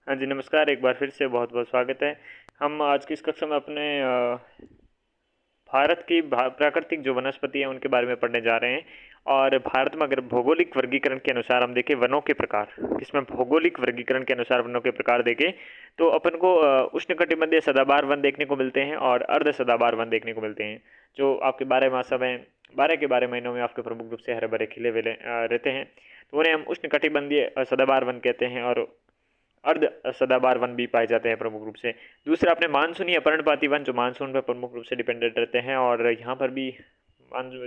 हाँ जी, नमस्कार। एक बार फिर से बहुत-बहुत स्वागत है। हम आज की इस कक्षा में अपने भारत की प्राकृतिक जो वनस्पति हैं उनके बारे में पढ़ने जा रहे हैं। और भारत में अगर भौगोलिक वर्गीकरण के अनुसार हम देखें वनों के प्रकार, इसमें भौगोलिक वर्गीकरण के अनुसार वनों के प्रकार देखें तो अपन को उष्णकटिबंधीय सदाबहार वन देखने को मिलते हैं और अर्ध सदाबहार वन देखने को मिलते हैं, जो आपके 12 माह में 12 के 12 महीनों में आपके प्रमुख रूप से हरे भरे खिले वेले रहते हैं। तो उन्हें हम उष्णकटिबंधीय सदाबहार वन कहते हैं और अर्ध सदाबहार वन भी पाए जाते हैं प्रमुख रूप से। दूसरा अपने मानसूनी या पर्णपाती वन, जो मानसून पर प्रमुख रूप से डिपेंडेंट रहते हैं और यहाँ पर भी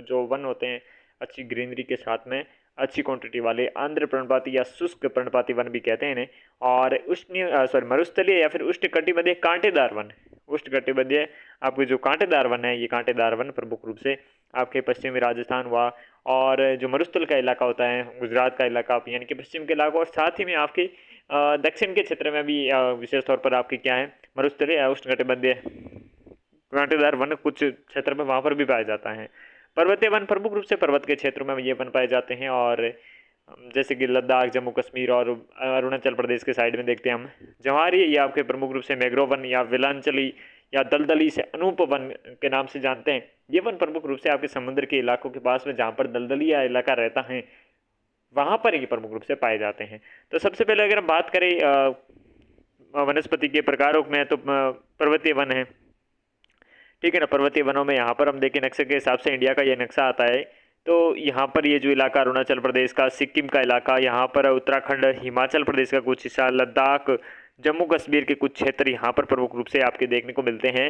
जो वन होते हैं अच्छी ग्रीनरी के साथ में अच्छी क्वांटिटी वाले आंध्र पर्णपाती या शुष्क पर्णपाती वन भी कहते हैं इन्हें। और मरुस्थलीय या फिर उष्णकटिबंधीय कांटेदार वन, उष्णकटिबंधीय आपके जो कांटेदार वन है, ये कांटेदार वन प्रमुख रूप से आपके पश्चिमी राजस्थान हुआ और जो मरुस्थल का इलाका होता है गुजरात का इलाका यानी कि पश्चिम के इलाका, और साथ ही में आपके दक्षिण के क्षेत्र में भी विशेष तौर पर आपके क्या है मरुस्थलीय या उष्णकटिबंधीय कांटेदार वन कुछ क्षेत्र में वहाँ पर भी पाया जाता है। पर्वतीय वन प्रमुख रूप से पर्वत के क्षेत्रों में ये वन पाए जाते हैं और जैसे कि लद्दाख, जम्मू कश्मीर और अरुणाचल प्रदेश के साइड में देखते हैं हम जवाहरी, ये आपके प्रमुख रूप से मैग्रोव वन या विलांचली या दलदली से अनूप वन के नाम से जानते हैं। ये वन प्रमुख रूप से आपके समुद्र के इलाकों के पास में जहाँ पर दलदली या इलाका रहता है वहाँ पर ये प्रमुख रूप से पाए जाते हैं। तो सबसे पहले अगर हम बात करें वनस्पति के प्रकारों में तो पर्वतीय वन है, ठीक है ना। पर्वतीय वनों में यहाँ पर हम देखें नक्शे के हिसाब से इंडिया का ये नक्शा आता है, तो यहाँ पर ये जो इलाका अरुणाचल प्रदेश का, सिक्किम का इलाका, यहाँ पर उत्तराखंड, हिमाचल प्रदेश का कुछ हिस्सा, लद्दाख, जम्मू कश्मीर के कुछ क्षेत्र यहाँ पर प्रमुख रूप से आपके देखने को मिलते हैं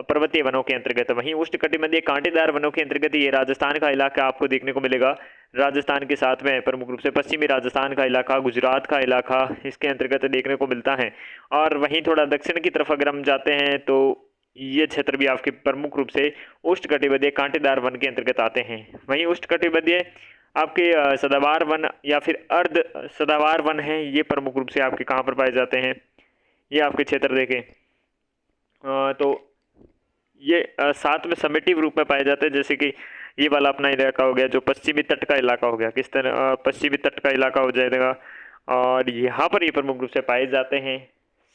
पर्वतीय वनों के अंतर्गत। वहीं उष्णकटिबंधीय कांटेदार वनों के अंतर्गत ये राजस्थान का इलाका आपको देखने को मिलेगा। राजस्थान के साथ में प्रमुख रूप से पश्चिमी राजस्थान का इलाका, गुजरात का इलाका इसके अंतर्गत देखने को मिलता है। और वहीं थोड़ा दक्षिण की तरफ अगर हम जाते हैं तो ये क्षेत्र भी आपके प्रमुख रूप से उष्णकटिबंधीय कांटेदार वन के अंतर्गत आते हैं। वहीं उष्णकटिबंधीय आपके सदाबहार वन या फिर अर्ध सदाबहार वन है, ये प्रमुख रूप से आपके कहाँ पर पाए जाते हैं, ये आपके क्षेत्र देखें तो ये साथ में समेटिव रूप में पाए जाते हैं। जैसे कि ये वाला अपना इलाका हो गया जो पश्चिमी तट का इलाका हो गया, किस तरह पश्चिमी तट का इलाका हो जाएगा और यहाँ पर ये प्रमुख रूप से पाए जाते हैं।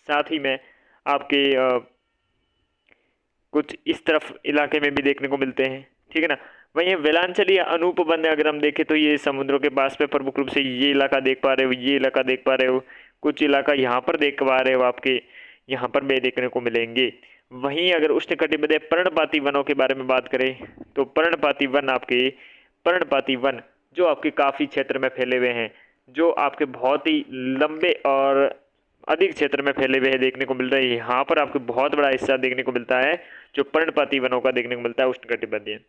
साथ ही में आपके कुछ इस तरफ इलाके में भी देखने को मिलते हैं, ठीक है ना। वहीं वेलांचल या अनूप वन अगर हम देखें तो ये समुद्रों के पास में प्रमुख रूप से ये इलाका देख पा रहे हो, ये इलाका देख पा रहे हो, कुछ इलाका यहाँ पर देख पा रहे हो आपके यहाँ पर भी देखने को मिलेंगे। वहीं अगर उष्णकटिबंधीय पर्णपाती वनों के बारे में बात करें तो पर्णपाती वन आपके पर्णपाती वन जो आपके काफ़ी क्षेत्र में फैले हुए हैं, जो आपके बहुत ही लंबे और अधिक क्षेत्र में फैले हुए हैं देखने को मिल रहे हैं। यहाँ पर आपको बहुत बड़ा हिस्सा देखने को मिलता है जो पर्णपाती वनों का देखने को मिलता है उष्णकटिबंधीय।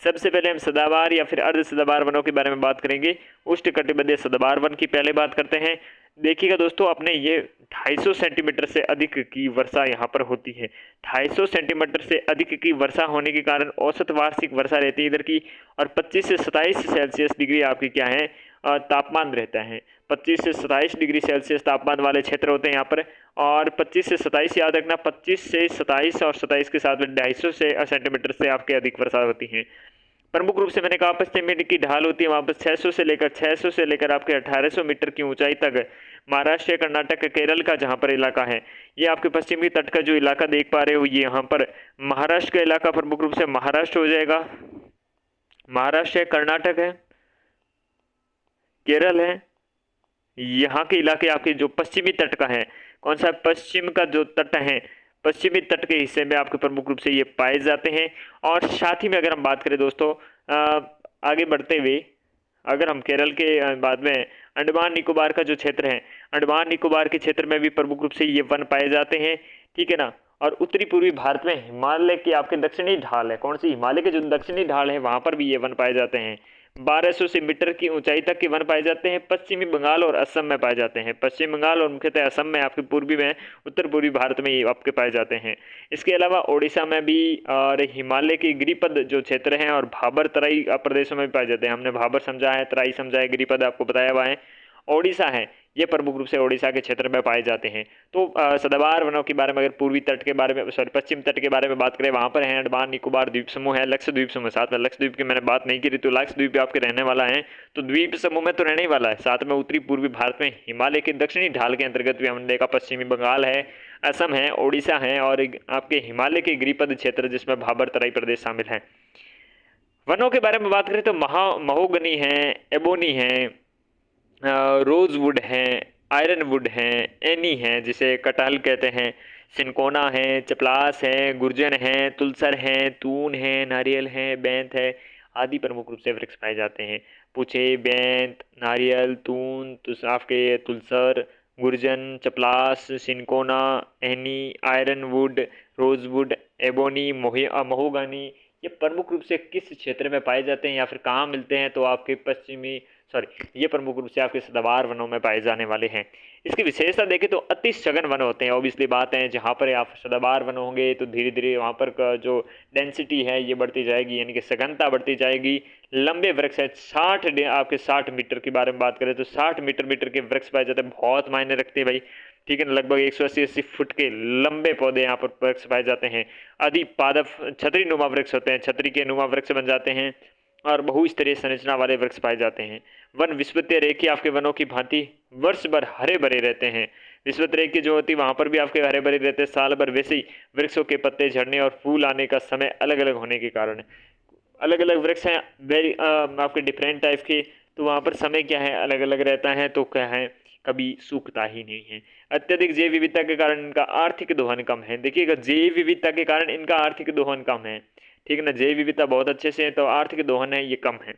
सबसे पहले हम सदाबहार या फिर अर्ध सदाबहार वनों के बारे में बात करेंगे। उष्णकटिबंधीय सदाबहार वन की पहले बात करते हैं। देखिएगा दोस्तों, अपने ये 250 सेंटीमीटर से अधिक की वर्षा यहाँ पर होती है। 250 सेंटीमीटर से अधिक की वर्षा होने के कारण औसत वार्षिक वर्षा रहती है इधर की, और 25 से 27 सेल्सियस डिग्री आपकी क्या है तापमान रहता है। 25 से 27 डिग्री सेल्सियस तापमान वाले क्षेत्र होते हैं यहाँ पर। और 25 से 27 याद रखना, 25 से 27 और 27 के साथ में 250 सेंटीमीटर से आपके अधिक वर्षा होती है। प्रमुख रूप से मैंने कहा पश्चिमी की ढाल होती है वहाँ पर 600 से लेकर आपके 1800 मीटर की ऊंचाई तक। महाराष्ट्र, कर्नाटक, केरल का जहाँ पर इलाका है, ये आपके पश्चिमी तट का जो इलाका देख पा रहे हो, ये यहाँ पर महाराष्ट्र का इलाका प्रमुख रूप से महाराष्ट्र हो जाएगा। महाराष्ट्र है, कर्नाटक है, केरल है, यहाँ के इलाके आपके जो पश्चिमी तट का है, कौन सा पश्चिम का जो तट है, पश्चिमी तट के हिस्से में आपके प्रमुख रूप से ये पाए जाते हैं। और साथ ही में अगर हम बात करें दोस्तों आगे बढ़ते हुए, अगर हम केरल के बाद में अंडमान निकोबार का जो क्षेत्र है, अंडमान निकोबार के क्षेत्र में भी प्रमुख रूप से ये वन पाए जाते हैं, ठीक है ना। और उत्तरी पूर्वी भारत में हिमालय के आपके दक्षिणी ढाल है, कौन सी हिमालय के जो दक्षिणी ढाल है वहाँ पर भी ये वन पाए जाते हैं। 1200 से मीटर की ऊंचाई तक के वन पाए जाते हैं। पश्चिमी बंगाल और असम में पाए जाते हैं। पश्चिम बंगाल और मुख्यतः असम में आपके पूर्वी में, उत्तर पूर्वी भारत में ये आपके पाए जाते हैं। इसके अलावा ओडिशा में भी और हिमालय के गिरिपद जो क्षेत्र हैं और भाबर तराई प्रदेशों में भी पाए जाते हैं। हमने भाबर समझा है, तराई समझा है, गिरिपद आपको बताया हुआ है। ओडिशा है, ये प्रमुख रूप से ओडिशा के क्षेत्र में पाए जाते हैं। तो सदाबहार वनों के बारे में अगर पूर्वी तट के बारे में पश्चिम तट के बारे में बात करें, वहाँ पर है अंडमान निकोबार द्वीप समूह है, लक्षद्वीप समूह, साथ में लक्षद्वीप की मैंने बात नहीं करी, तो लक्षद्वीप भी आपके रहने वाला है, तो द्वीप समूह में तो रहने ही वाला है। साथ में उत्तरी पूर्वी भारत में हिमालय के दक्षिणी ढाल के अंतर्गत भी हमने देखा पश्चिमी बंगाल है, असम है, ओडिशा है और आपके हिमालय के गिरिपद क्षेत्र जिसमें भाबर तराई प्रदेश शामिल है। वनों के बारे में बात करें तो महोगनी है, एबोनी है, रोजवुड है, आयरनवुड है, एनी है जिसे कटहल कहते हैं, सिनकोना है, चपलास है, गुर्जन है, तुलसर है, तून है, नारियल है, बैंत है आदि प्रमुख रूप से वृक्ष पाए जाते हैं। पूछे बैंत, नारियल, तून, आपके तुलसर, गुर्जन, चपलास, सिनकोना, एनी, आयरनवुड, रोजवुड, एबोनी, महोगनी, ये प्रमुख रूप से किस क्षेत्र में पाए जाते हैं या फिर कहाँ मिलते हैं, तो आपके ये प्रमुख रूप से आपके सदाबहार वनों में पाए जाने वाले हैं। इसकी विशेषता देखें तो अति सघन वन होते हैं। ऑब्वियसली बात है, जहाँ पर आप सदाबहार वन होंगे तो धीरे धीरे वहाँ पर का जो डेंसिटी है ये बढ़ती जाएगी, यानी कि सघनता बढ़ती जाएगी। लंबे वृक्ष है, 60 मीटर की बारे में बात करें तो 60 मीटर के वृक्ष पाए जाते हैं, बहुत मायने रखते हैं भाई, ठीक है ना। लगभग 180 फुट के लंबे पौधे यहाँ पर वृक्ष पाए जाते हैं। अधि पादप छतरी नुमा वृक्ष होते हैं, छतरी के नुमा वृक्ष बन जाते हैं और बहुस्तरीय संरचना वाले वृक्ष पाए जाते हैं। वन विषुवतीय रेखी आपके वनों की भांति वर्ष भर हरे भरे रहते हैं। विषुवतीय रेखी जो होती है वहाँ पर भी आपके हरे भरे रहते हैं साल भर। वैसे ही वृक्षों के पत्ते झड़ने और फूल आने का समय अलग अलग होने के कारण अलग अलग वृक्ष हैं वेरी आपके डिफरेंट टाइप के, तो वहाँ पर समय क्या है अलग अलग रहता है, तो क्या है कभी सूखता ही नहीं है। अत्यधिक जैव विविधता के कारण इनका आर्थिक दोहन कम है। देखिएगा, जैव विविधता के कारण इनका आर्थिक दोहन कम है, ठीक है ना। जैव विविधता बहुत अच्छे से है तो आर्थिक दोहन है ये कम है।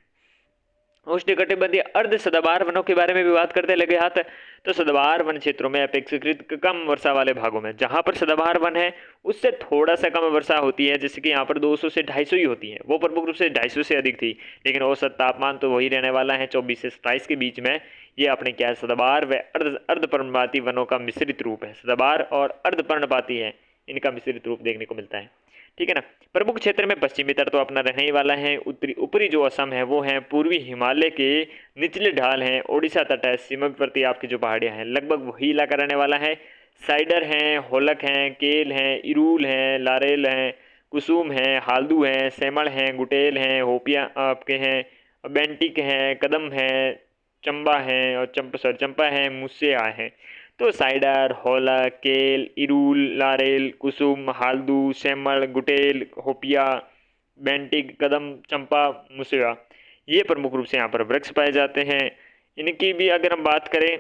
उष्णकटिबंधीय अर्ध सदाबहार वनों के बारे में भी बात करते लगे हाथ, तो सदाबहार वन क्षेत्रों में अपेक्षाकृत कम वर्षा वाले भागों में, जहां पर सदाबहार वन है उससे थोड़ा सा कम वर्षा होती है, जैसे कि यहाँ पर 200 से 250 ही होती है, वो प्रमुख रूप से 250 से अधिक थी, लेकिन औसत तापमान तो वही रहने वाला है 24 से 27 के बीच में। ये अपने क्या है, सदाबहार व अर्धपर्णपाती वनों का मिश्रित रूप है। सदाबहार और अर्धपर्णपाती है, इनका मिश्रित रूप देखने को मिलता है, ठीक है ना। प्रमुख क्षेत्र में पश्चिमी तट तो अपना रहने ही वाला है। ऊपरी जो असम है वो है, पूर्वी हिमालय के निचले ढाल हैं, ओडिशा तट है, सीमावर्ती आपकी जो पहाड़ियाँ हैं लगभग वही इलाका रहने वाला है। साइडर हैं, होलक हैं, केल हैं, इरूल हैं, लारेल हैं, कुसुम हैं, हालदू हैं, सेमड़ हैं, गुटेल हैं, होपिया आपके हैं, बेंटिक हैं, कदम हैं, चंबा हैं और चंपा हैं, मुस्सेआ हैं। तो साइडर, होला, केल, इरूल, लारेल, कुसुम, हालदू, सेमड़, गुटेल, होपिया, बेंटिक, कदम, चंपा, मुसेवा, ये प्रमुख रूप से यहाँ पर वृक्ष पाए जाते हैं। इनकी भी अगर हम बात करें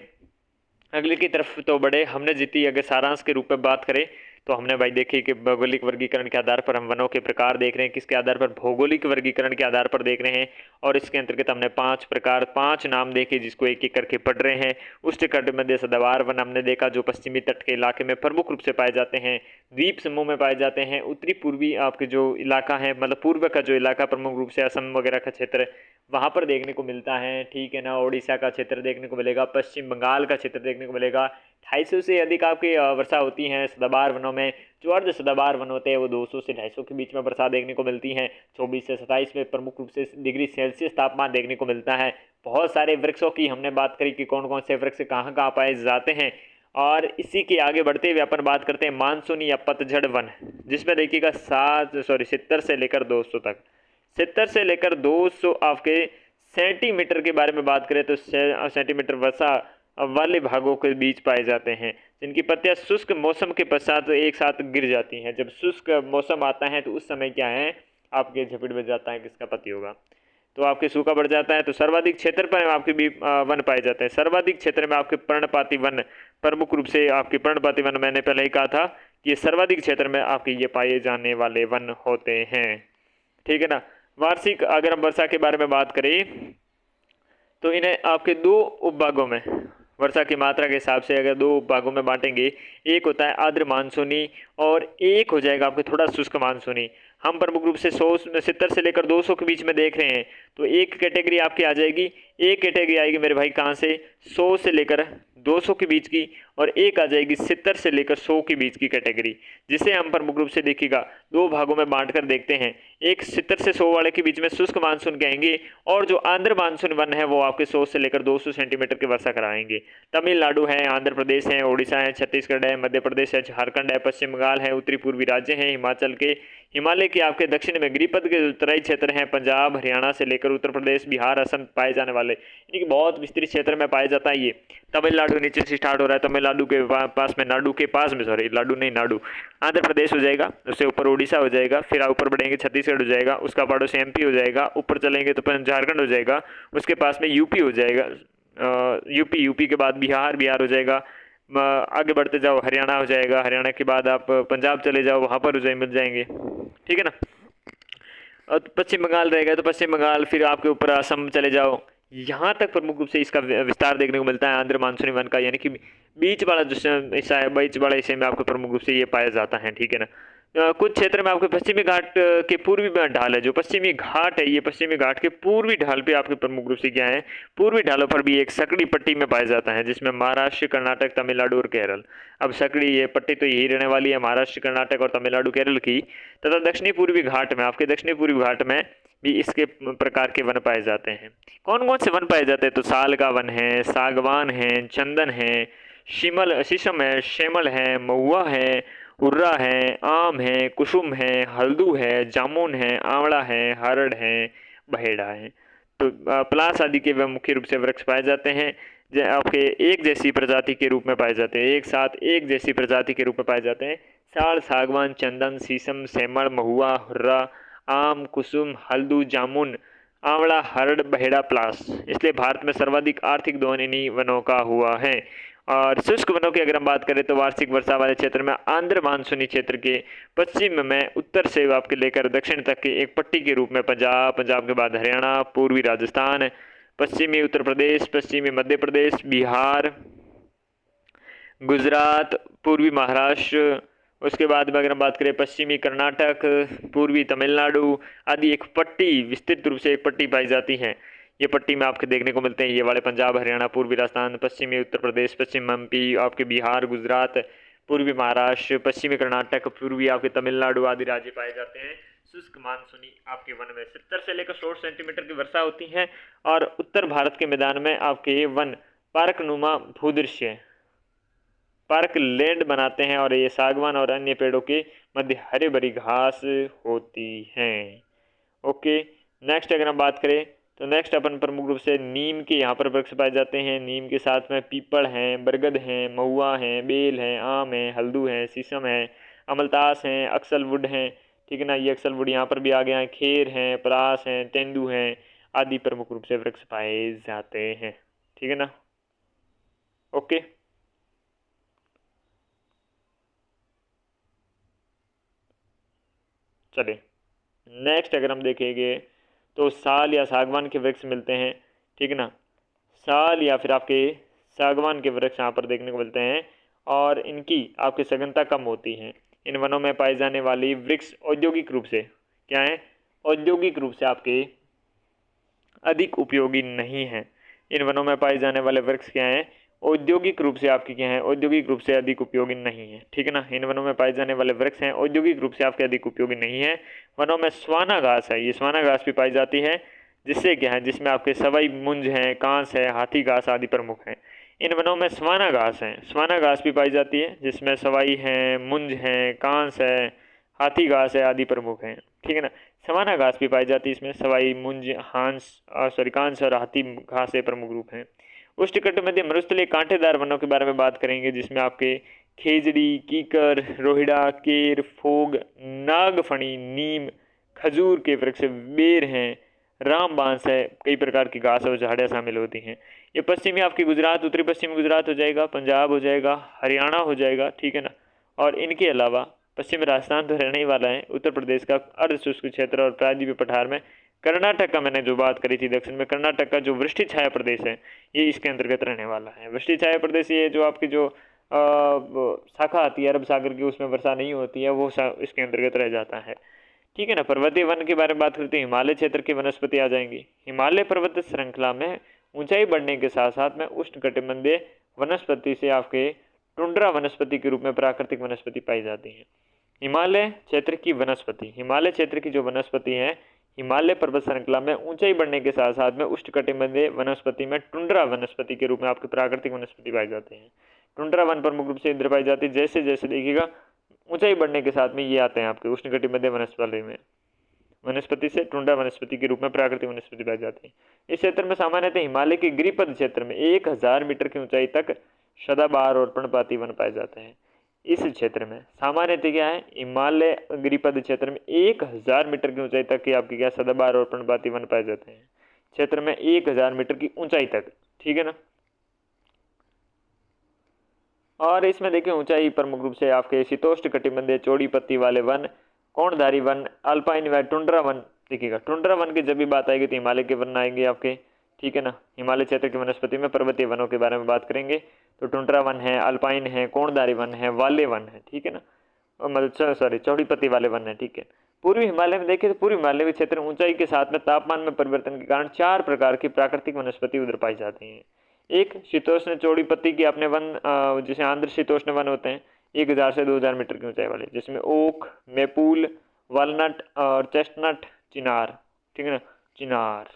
अगले की तरफ तो बड़े, हमने जितनी अगर सारांश के रूप में बात करें तो हमने भाई देखी कि भौगोलिक वर्गीकरण के आधार पर हम वनों के प्रकार देख रहे हैं, किसके आधार पर, भौगोलिक वर्गीकरण के आधार पर देख रहे हैं। और इसके अंतर्गत हमने 5 प्रकार 5 नाम देखे जिसको एक एक करके पढ़ रहे हैं। उष्णकटिबंधीय सदाबहार वन हमने देखा जो पश्चिमी तट के इलाके में प्रमुख रूप से पाए जाते हैं, द्वीप समूह में पाए जाते हैं। उत्तरी पूर्वी आपके जो इलाका है, मतलब पूर्व का जो इलाका प्रमुख रूप से असम वगैरह का क्षेत्र वहाँ पर देखने को मिलता है, ठीक है ना। ओडिशा का क्षेत्र देखने को मिलेगा, पश्चिम बंगाल का क्षेत्र देखने को मिलेगा। 250 से अधिक आपकी वर्षा होती है सदाबहार वनों में। जो अर्ध सदाबहार वन होते हैं वो 200 से 250 के बीच में वर्षा देखने को मिलती है। 24 से 27 में प्रमुख रूप से डिग्री सेल्सियस तापमान देखने को मिलता है। बहुत सारे वृक्षों की हमने बात करी कि कौन कौन से वृक्ष कहाँ कहाँ पाए जाते हैं। और इसी के आगे बढ़ते हुए अपन बात करते हैं मानसूनी या पतझड़ वन, जिसमें देखिएगा 70 से लेकर 200 तक, 70 से लेकर 200 आपके सेंटीमीटर के बारे में बात करें तो सेंटीमीटर वर्षा वाले भागों के बीच पाए जाते हैं, जिनकी पत्तियां शुष्क मौसम के पश्चात एक साथ गिर जाती हैं। जब शुष्क मौसम आता है तो उस समय क्या है, आपके झपेट में जाता है किसका पत्ती होगा, तो आपके सूखा बढ़ जाता है। तो सर्वाधिक क्षेत्र पर आपके भी वन पाए जाते हैं। सर्वाधिक क्षेत्र में आपके पर्णपाती वन, प्रमुख रूप से आपके पर्णपाती वन, मैंने पहले ही कहा था कि सर्वाधिक क्षेत्र में आपके ये पाए जाने वाले वन होते हैं, ठीक है ना। वार्षिक अगर हम वर्षा के बारे में बात करें तो इन्हें आपके 2 उपभागों में, वर्षा की मात्रा के हिसाब से अगर 2 उपभागों में बांटेंगे, एक होता है आर्द्र मानसूनी और एक हो जाएगा आपके थोड़ा शुष्क मानसूनी। हम प्रमुख रूप से 70 से लेकर 200 के बीच में देख रहे हैं, तो एक कैटेगरी आपकी आ जाएगी। एक कैटेगरी आएगी मेरे भाई कहाँ से, 100 से लेकर 200 के बीच की, और एक आ जाएगी 70 से लेकर 100 के बीच की कैटेगरी, जिसे हम प्रमुख रूप से देखिएगा दो भागों में बांटकर देखते हैं। एक 70 से 100 वाले के बीच में शुष्क मानसून कहेंगे, और जो आंध्र मानसून वन है वो आपके 100 से लेकर 200 सेंटीमीटर की वर्षा कराएंगे। तमिलनाडु है, आंध्र प्रदेश है, ओडिशा है, छत्तीसगढ़ है, मध्य प्रदेश है, झारखंड है, पश्चिम बंगाल है, उत्तरी पूर्वी राज्य हैं, हिमाचल के, हिमालय के आपके दक्षिण में गिरिपथ के उत्तराई क्षेत्र हैं, पंजाब हरियाणा से लेकर उत्तर प्रदेश बिहार असम पाए जाने वाले, यानी कि बहुत विस्तृत क्षेत्र में पाया जाता है। ये तमिलनाडु नीचे से स्टार्ट हो रहा है, तमिलनाडु के पास में, नाडु के पास में, सॉरी लाडू नहीं नाडु, आंध्र प्रदेश हो जाएगा, उससे ऊपर उड़ीसा हो जाएगा, फिर ऊपर बढ़ेंगे छत्तीसगढ़ हो जाएगा, उसका पड़ोस एमपी हो जाएगा, ऊपर चलेंगे तो झारखंड हो जाएगा, उसके पास में यूपी हो जाएगा, यूपी के बाद बिहार हो जाएगा, आगे बढ़ते जाओ हरियाणा हो जाएगा, हरियाणा के बाद आप पंजाब चले जाओ, वहाँ पर मिल जाएंगे, ठीक है ना। और पश्चिम बंगाल रहेगा तो पश्चिम बंगाल, फिर आपके ऊपर असम चले जाओ, यहाँ तक प्रमुख रूप से इसका विस्तार देखने को मिलता है आंध्र मानसूनी वन का, यानी कि बीच वाला जो हिस्सा है, बीच वाला हिस्से में आपको प्रमुख रूप से ये पाया जाता है, ठीक है ना। कुछ क्षेत्र में आपके पश्चिमी घाट के पूर्वी ढाल है, जो पश्चिमी घाट है, ये पश्चिमी घाट के पूर्वी ढाल पे आपके प्रमुख रूप से क्या है, पूर्वी ढालों पर भी एक सकड़ी पट्टी में पाया जाता है, जिसमें महाराष्ट्र, कर्नाटक, तमिलनाडु और केरल। अब सकड़ी ये पट्टी तो यही रहने वाली है, महाराष्ट्र, कर्नाटक और तमिलनाडु केरल की, तथा दक्षिणी पूर्वी घाट में, आपके दक्षिणी पूर्वी घाट में भी इसके प्रकार के वन पाए जाते हैं। कौन कौन से वन पाए जाते हैं, तो साल का वन है, सागवान है, चंदन है, शीशम है, शेमल है, महुआ है, उर्रा है, आम है, कुसुम है, हल्दू है, जामुन है, आंवला है, हरड़ है, बहेड़ा है। तो पलास आदि के वह मुख्य रूप से वृक्ष पाए जाते हैं, जो आपके एक जैसी प्रजाति के रूप में पाए जाते हैं, एक साथ एक जैसी प्रजाति के रूप में पाए जाते हैं। साल, सागवान, चंदन, शीशम, सेमड़, महुआ, हुर्रा, आम, कुसुम, हल्दू, जामुन, आंवला, हरड़, बहेड़ा, प्लास। इसलिए भारत में सर्वाधिक आर्थिक दोहन इन्हीं वनों का हुआ है। और शुष्क वनों की अगर हम बात करें तो वार्षिक वर्षा वाले क्षेत्र में आंध्र मानसूनी क्षेत्र के पश्चिम में उत्तर से आपके लेकर दक्षिण तक की एक पट्टी के रूप में पंजाब के बाद हरियाणा, पूर्वी राजस्थान, पश्चिमी उत्तर प्रदेश, पश्चिमी मध्य प्रदेश, बिहार, गुजरात, पूर्वी महाराष्ट्र, उसके बाद में अगर हम बात करें पश्चिमी कर्नाटक, पूर्वी तमिलनाडु आदि एक पट्टी, विस्तृत रूप से एक पट्टी पाई जाती है। ये पट्टी में आपके देखने को मिलते हैं ये वाले पंजाब, हरियाणा, पूर्वी राजस्थान, पश्चिमी उत्तर प्रदेश, पश्चिम एमपी, आपके बिहार, गुजरात, पूर्वी महाराष्ट्र, पश्चिमी कर्नाटक, पूर्वी आपके तमिलनाडु आदि राज्य पाए जाते हैं। शुष्क मानसूनी आपके वन में 70 से लेकर 100 सेंटीमीटर की वर्षा होती है, और उत्तर भारत के मैदान में आपके वन पार्क नुमा भूदृश्य, पार्क लैंड बनाते हैं, और ये सागवान और अन्य पेड़ों के मध्य हरी भरी घास होती हैं। ओके, नेक्स्ट अगर हम बात करें तो नेक्स्ट अपन प्रमुख रूप से नीम के यहाँ पर वृक्ष पाए जाते हैं। नीम के साथ में पीपल हैं, बरगद हैं, महुआ हैं, बेल हैं, आम हैं, हल्दू हैं, शीशम है, अमलतास हैं, अक्सलवुड हैं, ठीक है ना, ये अक्सलवुड यहाँ पर भी आ गया है, खेर हैं, पलास हैं, तेंदू हैं आदि प्रमुख रूप से वृक्ष पाए जाते हैं, ठीक है ना। ओके, चलिए नेक्स्ट अगर हम देखेंगे तो साल या सागवान के वृक्ष मिलते हैं, ठीक है ना। साल या फिर आपके सागवान के वृक्ष यहाँ पर देखने को मिलते हैं, और इनकी आपकी सघनता कम होती है। इन वनों में पाई जाने वाली वृक्ष औद्योगिक रूप से क्या है, औद्योगिक रूप से आपके अधिक उपयोगी नहीं है। इन वनों में पाए जाने वाले वृक्ष क्या हैं, औद्योगिक रूप से आपके क्या है, औद्योगिक रूप से अधिक उपयोगी नहीं है, ठीक है ना। इन वनों में पाए जाने वाले वृक्ष हैं, औद्योगिक रूप से आपके अधिक उपयोगी नहीं है। वनों में स्वाना घास है, ये स्वाना घास भी पाई जाती है, जिससे क्या है, जिसमें आपके सवई मुंज हैं, कांस है, हाथी घास आदि प्रमुख हैं। इन वनों में स्वाना घास है, स्वाना घास भी पाई जाती है, जिसमें सवाई है, मुंज है, कांस है, हाथी घास है आदि प्रमुख हैं, ठीक है ना। सवाना घास भी पाई जाती है, इसमें सवाई, मुंज, कांस और हाथी घास से प्रमुख रूप हैं। उष्णकटिबंधीय मरुस्थलीय कांटेदार वनों के बारे में बात करेंगे, जिसमें आपके खेजड़ी, कीकर, रोहिड़ा, केर, फोग, नागफणी, नीम, खजूर के वृक्ष, बेर हैं, राम बांस है, कई प्रकार की घास और झाड़ियाँ शामिल होती हैं। ये पश्चिमी आपकी गुजरात, उत्तरी पश्चिमी गुजरात हो जाएगा, पंजाब हो जाएगा, हरियाणा हो जाएगा, ठीक है ना। और इनके अलावा पश्चिमी राजस्थान तो रहने ही वाला है, उत्तर प्रदेश का अर्ध शुष्क क्षेत्र और प्रायद्वीपीय पठार में, कर्नाटक का मैंने जो बात करी थी दक्षिण में, कर्नाटक का जो वृष्टि छाया प्रदेश है ये इसके अंतर्गत रहने वाला है। वृष्टि छाया प्रदेश ये जो आपकी जो शाखा आती है अरब सागर की, उसमें वर्षा नहीं होती है, वो इसके अंतर्गत रह जाता है, ठीक है ना। पर्वतीय वन के बारे में बात करते हैं, हिमालय क्षेत्र की वनस्पति आ जाएंगी। हिमालय पर्वत श्रृंखला में ऊंचाई बढ़ने के साथ साथ में उष्णकटिबंधीय वनस्पति से आपके टुंड्रा वनस्पति के रूप में प्राकृतिक वनस्पति पाई जाती है। हिमालय क्षेत्र की वनस्पति, हिमालय क्षेत्र की जो वनस्पति है, हिमालय पर्वत श्रृंखला में ऊंचाई बढ़ने के साथ साथ में उष्णकटिबंधीय वनस्पति में टुंड्रा वनस्पति के रूप में आपके प्राकृतिक वनस्पति पाए जाते हैं। टुंड्रा वन प्रमुख रूप से इधर पाई जाती है। जैसे जैसे देखिएगा ऊंचाई बढ़ने के साथ में ये आते हैं आपके उष्णकटिबंधीय वनस्पति से टुंड्रा वनस्पति के रूप में प्राकृतिक वनस्पति पाई जाती है। इस क्षेत्र में सामान्यतः हिमालय के गिरिपद क्षेत्र में 1000 मीटर की ऊंचाई तक सदाबहार और पर्णपाती वन पाए जाते हैं। इस क्षेत्र में सामान्यतः क्या है, हिमालय गिरिपद क्षेत्र में 1000 मीटर की ऊंचाई तक की आपकी क्या सदाबहार और पर्णपाती वन पाए जाते हैं। क्षेत्र में 1000 मीटर की ऊंचाई तक, ठीक है ना। और इसमें देखिए ऊंचाई प्रमुख रूप से आपके शीतोष्ण कटिबंधीय चौड़ी पत्ती वाले वन, कोणधारी वन, अल्पाइन वन, टुंड्रा वन। देखिएगा टुंड्रा वन की जब भी बात आएगी तो हिमालय के वन आएंगे आपके, ठीक है ना। हिमालय क्षेत्र की वनस्पति में पर्वतीय वनों के बारे में बात करेंगे तो टुंड्रा वन है, अल्पाइन है, कोणधारी वन है, वाले वन है, ठीक है ना। मतलब सॉरी चौड़ी पत्ती वाले वन है, ठीक है। पूर्वी हिमालय में देखिए तो पूर्वी हिमालय के क्षेत्र में ऊंचाई के साथ में तापमान में परिवर्तन के कारण 4 प्रकार की प्राकृतिक वनस्पति उधर पाई जाती हैं। एक शीतोष्ण चौड़ी पत्ती की अपने वन जिसे आंध्र शीतोष्ण वन होते हैं 1000 से 2000 मीटर की ऊंचाई वाले, जिसमें ओक, मेपुल, वालनट और चेस्टनट, चिनार, ठीक है ना, चिनार,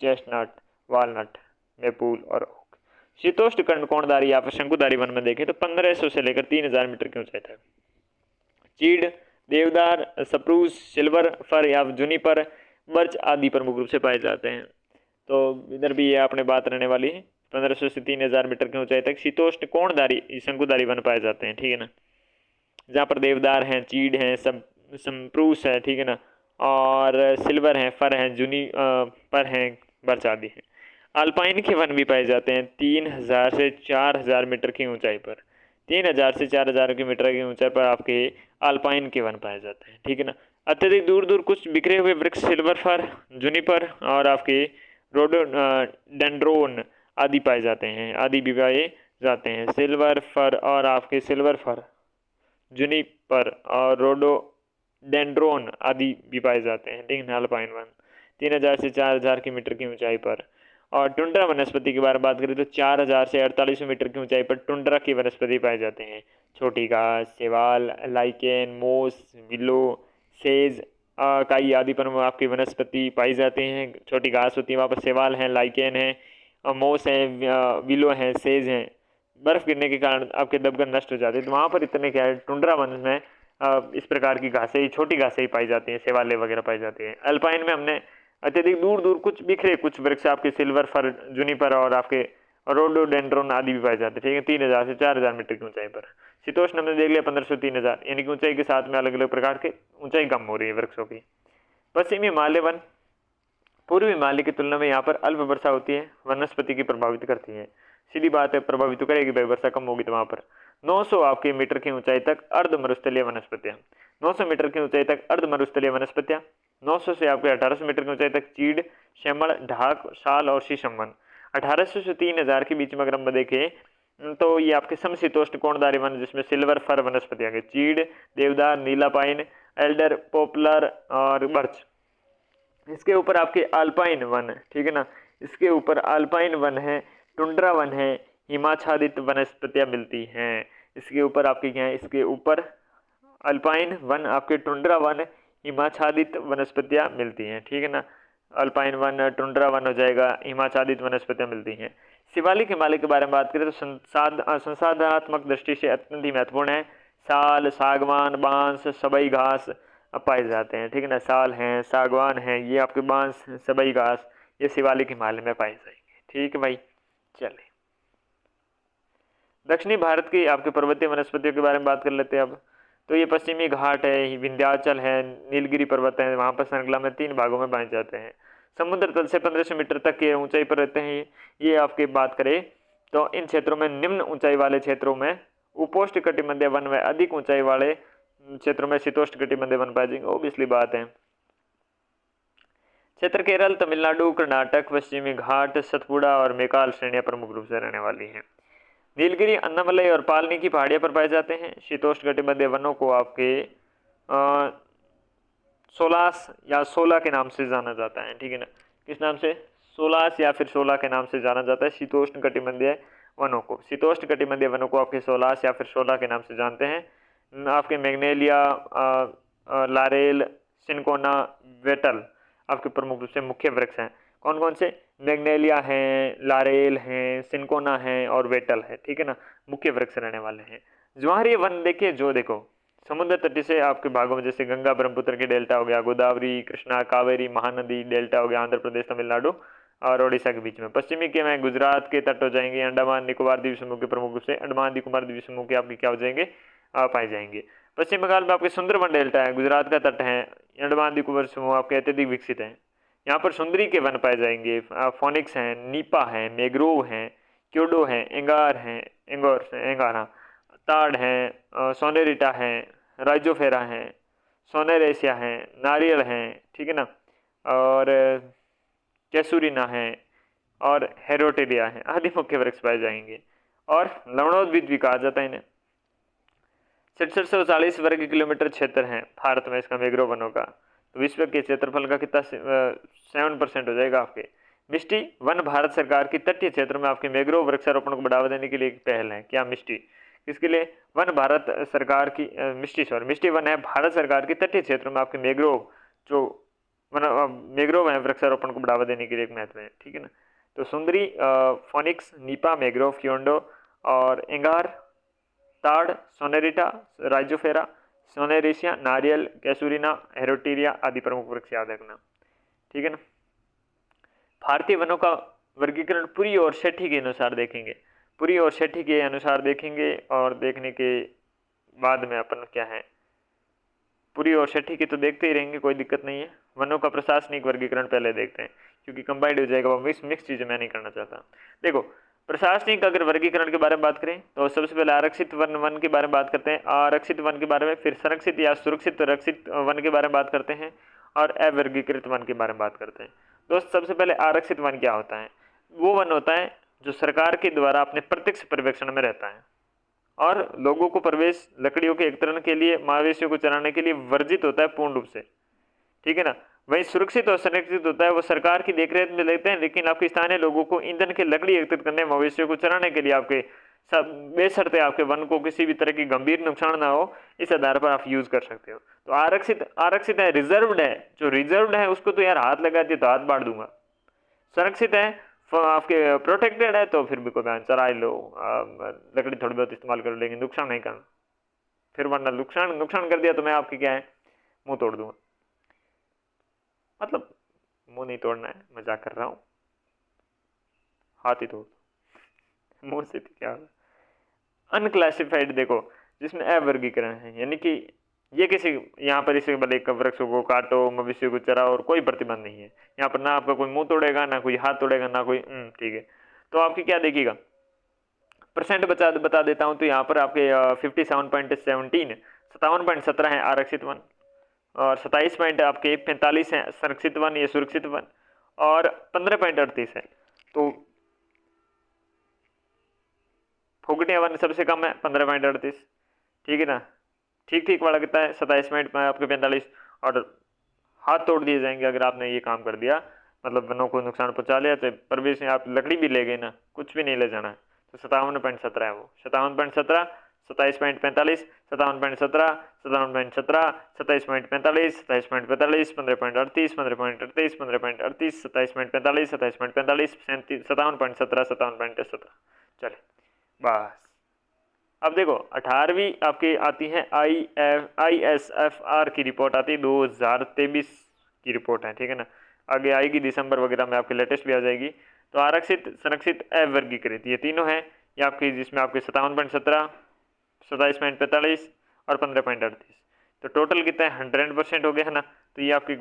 चेस्टनट, वालनट, मेपुल और ओक। शीतोष्ण कोणधारी या फिर शंकुधारी वन में देखें तो 1500 से लेकर 3000 मीटर की ऊंचाई तक चीड़, देवदार, सप्रूस, सिल्वर फर या जूनिपर, बर्च आदि प्रमुख रूप से पाए जाते हैं। तो इधर भी ये आपने बात रहने वाली है। 1500 से 3000 मीटर की ऊंचाई तक शीतोष्ण कोणधारी शंकुधारी वन पाए जाते हैं, ठीक है ना, जहाँ पर देवदार हैं, चीड़ हैं, सप्रूस है, ठीक है ना, और सिल्वर है, फर है, जूनी पर हैं, बर्च आदि हैं। अल्पाइन के वन भी पाए जाते हैं 3000 से 4000 मीटर की ऊंचाई पर। 3000 से 4000 की मीटर की ऊंचाई पर आपके अल्पाइन के वन पाए जाते हैं, ठीक है ना। अत्यधिक दूर दूर कुछ बिखरे हुए वृक्ष सिल्वर फर, जूनिपर और आपके रोडोडेंड्रोन आदि पाए जाते हैं, आदि भी पाए जाते हैं। सिल्वर फर और आपके सिल्वर फर, जूनिपर और रोडोडेंड्रोन आदि भी पाए जाते हैं, ठीक है। अल्पाइन वन 3000 से 4000 की मीटर की ऊंचाई पर। और टुंड्रा वनस्पति की बारे में बात करें तो 4000 से 4800 मीटर की ऊंचाई पर टुंड्रा की वनस्पति पाए जाते हैं। छोटी घास, सेवाल, लाइकेन, मोस, विलो, सेज, काई आदि पर आपकी वनस्पति पाई जाती हैं। छोटी घास होती है वहाँ पर, सेवाल हैं, लाइकेन है, मोस हैं, विलो हैं, सेज हैं। बर्फ गिरने के कारण आपके दबकर नष्ट हो जाते हैं, तो वहाँ पर इतने क्या है टुंड्रा वन में इस प्रकार की घासें ही, छोटी घासें ही पाई जाती हैं, सेवालें वगैरह पाई जाती हैं। अल्पाइन में हमने अत्यधिक दूर दूर कुछ बिखरे कुछ वृक्ष आपके सिल्वर फर, जूनिपर और आपके रोडोडेंड्रोन आदि भी पाए जाते हैं, ठीक है। 3000 से 4000 मीटर की ऊंचाई पर। शीतोष्ण हमने देख लिया 1500 से 3000, यानी कि ऊंचाई के साथ में अलग अलग प्रकार के ऊंचाई कम हो रही है वृक्षों की। पश्चिमी हिमालय वन पूर्वी हिमालय की तुलना में यहाँ पर अल्प वर्षा होती है, वनस्पति की प्रभावित करती है। सीधी बात है, प्रभावित तो करेगी भाई, वर्षा कम होगी तो वहाँ पर 900 आपके मीटर की ऊंचाई तक अर्ध मरुस्थलीय वनस्पतियाँ, 900 मीटर की ऊंचाई तक अर्ध मरुस्थलीय वनस्पतियाँ, 900 से आपके 1800 मीटर की ऊंचाई तक चीड़, श्यामल, ढाक, शाल और शीशम वन। 1800 से 3000 के बीच में अगर हम देखें तो ये आपके समशीतोष्ण कोणधारी वन, जिसमें सिल्वर फर वनस्पति आ गई, चीड़, देवदार, नीला पाइन, एल्डर, पॉपुलर और बर्च। इसके ऊपर आपके अल्पाइन वन है, ठीक है ना, इसके ऊपर अल्पाइन वन है, टुंड्रा वन है, हिमाच्छादित वनस्पतियाँ मिलती हैं। इसके ऊपर आपके क्या है, इसके ऊपर अल्पाइन वन, आपके टुंड्रा वन, हिमाच्छादित वनस्पतियाँ मिलती हैं, ठीक है ना। अल्पाइन वन, टुंड्रा वन हो जाएगा, हिमाच्छादित वनस्पतियाँ मिलती हैं। शिवालिक हिमालय के बारे में बात करें तो संसाधनात्मक दृष्टि से अत्यंत ही महत्वपूर्ण है। साल, सागवान, बांस, सबई घास पाए जाते हैं, ठीक है ना। साल हैं, सागवान हैं, ये आपके बांस, सबई घास, ये शिवालिक हिमालय में पाए जाएंगे, ठीक है भाई। चलिए दक्षिणी भारत की आपके पर्वतीय वनस्पतियों के बारे में बात कर लेते हैं अब। तो ये पश्चिमी घाट है, विंध्याचल है, नीलगिरी पर्वत है, वहाँ पर श्रृंखला में 3 भागों में पाए जाते हैं। समुद्र तल से 1500 मीटर तक की ऊंचाई पर रहते हैं ये आपकी बात करें तो इन क्षेत्रों में निम्न ऊंचाई वाले क्षेत्रों में उपोष्ण कटिबंधीय वन व अधिक ऊंचाई वाले क्षेत्रों में शीतोष्ण कटिबंधीय वन पाए जाएंगे, ओबियसली बात है। क्षेत्र केरल, तमिलनाडु, कर्नाटक, पश्चिमी घाट, सतपुड़ा और मेकाल श्रेणियां प्रमुख रूप से रहने वाली हैं। नीलगिरी, अन्नामलई और पालनी की पहाड़ियों पर पाए जाते हैं। शीतोष्ण कटिबंधीय वनों को आपके सोलास या 16 के नाम से जाना जाता है, ठीक है ना। किस नाम से? सोलास या फिर 16 के नाम से जाना जाता है शीतोष्ण कटिबंधीय वनों को। शीतोष्ण कटिबंधीय वनों को आपके सोलास या फिर 16 के नाम से जानते हैं। आपके मैग्नेलिया, लारेल, सिनकोना, वेटल आपके प्रमुख रूप से मुख्य वृक्ष हैं। कौन कौन से? मैग्नेलिया हैं, लारेल हैं, सिनकोना हैं और वेटल है, ठीक है ना, मुख्य वृक्ष रहने वाले हैं। ज्वारीय वन देखिए, जो देखो समुद्र तट से आपके भागों में, जैसे गंगा ब्रह्मपुत्र के डेल्टा हो गया, गोदावरी, कृष्णा, कावेरी, महानदी डेल्टा हो गया, आंध्र प्रदेश, तमिलनाडु और ओडिशा के बीच में। पश्चिमी के में गुजरात के तट हो जाएंगे, अंडमान निकोबार द्वीप समूह के प्रमुख रूप से अंडमान निकोबार द्वीप समूह के आपके क्या हो जाएंगे, पाए जाएंगे। पश्चिम बंगाल में आपके सुंदरवन डेल्टा है, गुजरात का तट है, अंडमान निकोबार समूह आपके अत्यधिक विकसित हैं। यहाँ पर सुंदरी के वन पाए जाएंगे, फोनिक्स हैं, नीपा है, मैग्रोव हैं, क्योडो है, एंगार हैं, एंगारा, ताड़ हैं, सोनेरिटा है, राइजोफेरा है, सोनेरेसिया है, नारियल हैं, ठीक है ना, और कैसूरिना है और हेरोटेरिया है आदि मुख्य वृक्ष पाए जाएंगे। और लवणोद्भिद भी कहा जाता है इन्हें। 6740 वर्ग किलोमीटर क्षेत्र है भारत में इसका मैंग्रोव वनों का। तो विश्व के क्षेत्रफल का कितना 7% हो जाएगा आपके। मिष्टी वन भारत सरकार की तटीय क्षेत्र में आपके मैंग्रोव वृक्षारोपण को बढ़ावा देने के लिए एक पहल है। क्या मिष्टी? किसके लिए? वन भारत सरकार की मिष्टी वन है भारत सरकार की तटीय क्षेत्र में आपके मैंग्रोव जो मैंग्रोव है वृक्षारोपण को बढ़ावा देने के लिए एक महत्व है, ठीक है ना। तो सुंदरी, फोनिक्स, नीपा, मैंग्रोव, क्योंडो और एंगार, ताड़, सोनेरिटा, राइजोफेरा, सोनेरेसिया, नारियल, कैसूरिना, हेरोटीरिया आदि प्रमुख वृक्ष याद रखना, ठीक है ना। भारतीय वनों का वर्गीकरण पुरी और शेट्टी के अनुसार देखेंगे, पुरी और शेट्टी के अनुसार देखेंगे। और देखने के बाद में अपन क्या है, पुरी और शेट्टी की तो देखते ही रहेंगे, कोई दिक्कत नहीं है। वनों का प्रशासनिक वर्गीकरण पहले देखते हैं, क्योंकि कंबाइंड हो जाएगा, वो मिक्स चीज़ें मैं नहीं करना चाहता। देखो प्रशासनिक अगर वर्गीकरण के बारे में बात करें तो सबसे पहले आरक्षित वन के बारे में बात करते हैं, आरक्षित वन के बारे में, फिर संरक्षित या सुरक्षित रक्षित वन के बारे में बात करते हैं और अवर्गीकृत वन के बारे में बात करते हैं। दोस्त सबसे पहले आरक्षित वन क्या होता है? वो वन होता है जो सरकार के द्वारा अपने प्रत्यक्ष पर्यवेक्षण में रहता है और लोगों को प्रवेश, लकड़ियों के एकत्रण के लिए, मवेशियों को चराने के लिए वर्जित होता है पूर्ण रूप से, ठीक है ना। वही सुरक्षित और संरक्षित होता है, वो सरकार की देखरेख में लेते हैं, लेकिन आपके स्थानीय लोगों को ईंधन के लकड़ी एकत्रित करने, मवेशियों को चराने के लिए आपके सब बेशर्ते आपके वन को किसी भी तरह की गंभीर नुकसान ना हो, इस आधार पर आप यूज कर सकते हो। तो आरक्षित है, रिजर्व्ड है, जो रिजर्व्ड है उसको तो यार हाथ लगा दिए तो हाथ बांट दूंगा। संरक्षित है, आपके प्रोटेक्टेड है, तो फिर भी कोई चरा लो, लकड़ी थोड़ी बहुत इस्तेमाल कर, लेकिन नुकसान नहीं करना, फिर वरना नुकसान कर दिया तो मैं आपके क्या है, मुंह तोड़ दूंगा। मतलब मुंह नहीं तोड़ना है, मजाक कर रहा हूँ, हाथ ही तोड़ दो, मुंह से क्या होगा। अनक्लासिफाइड देखो, जिसमें अवर्गीकरण है, यानी कि ये किसी यहाँ पर इसे भले वृक्ष को काटो, मवेशी को चराओ और कोई प्रतिबंध नहीं है यहाँ पर, ना आपका कोई मुंह तोड़ेगा, ना कोई हाथ तोड़ेगा, ना कोई ठीक है। तो आपकी क्या देखिएगा, परसेंट बता देता हूँ। तो यहाँ पर आपके 57.17 57.17 है आरक्षित वन, और 27 पॉइंट आपके 45 है संरक्षित वन या सुरक्षित वन, और 15.38 है। तो फुगटिया वन सबसे कम है 15.38, ठीक है ना। ठीक वाला कितना है 27 मिनट में आपके 45, और हाथ तोड़ दिए जाएंगे अगर आपने ये काम कर दिया, मतलब वनों को नुकसान पहुंचा लिया, तो परवेश में आप लकड़ी भी ले गए ना, कुछ भी नहीं ले जाना है। तो 57.17 है वो, 57.17, 27.45, 57.17, 57.17, 27.45, 27.45, 15.38, 15.38, 15.38, 27.45, 27.45, 57.17, 57.17। चले बस। अब देखो 18वीं आपकी आती है ISFR की रिपोर्ट आती है, 2023 की रिपोर्ट है, ठीक है ना। आगे आएगी दिसंबर वगैरह में, आपकी लेटेस्ट भी आ जाएगी। तो आरक्षित, संरक्षित, अवर्गीकृत, ये तीनों है ये आपकी, जिसमें आपके 57.17, 27.45 और 15.38। तो टोटल कितना है 100% हो गया है ना। तो ये आपकी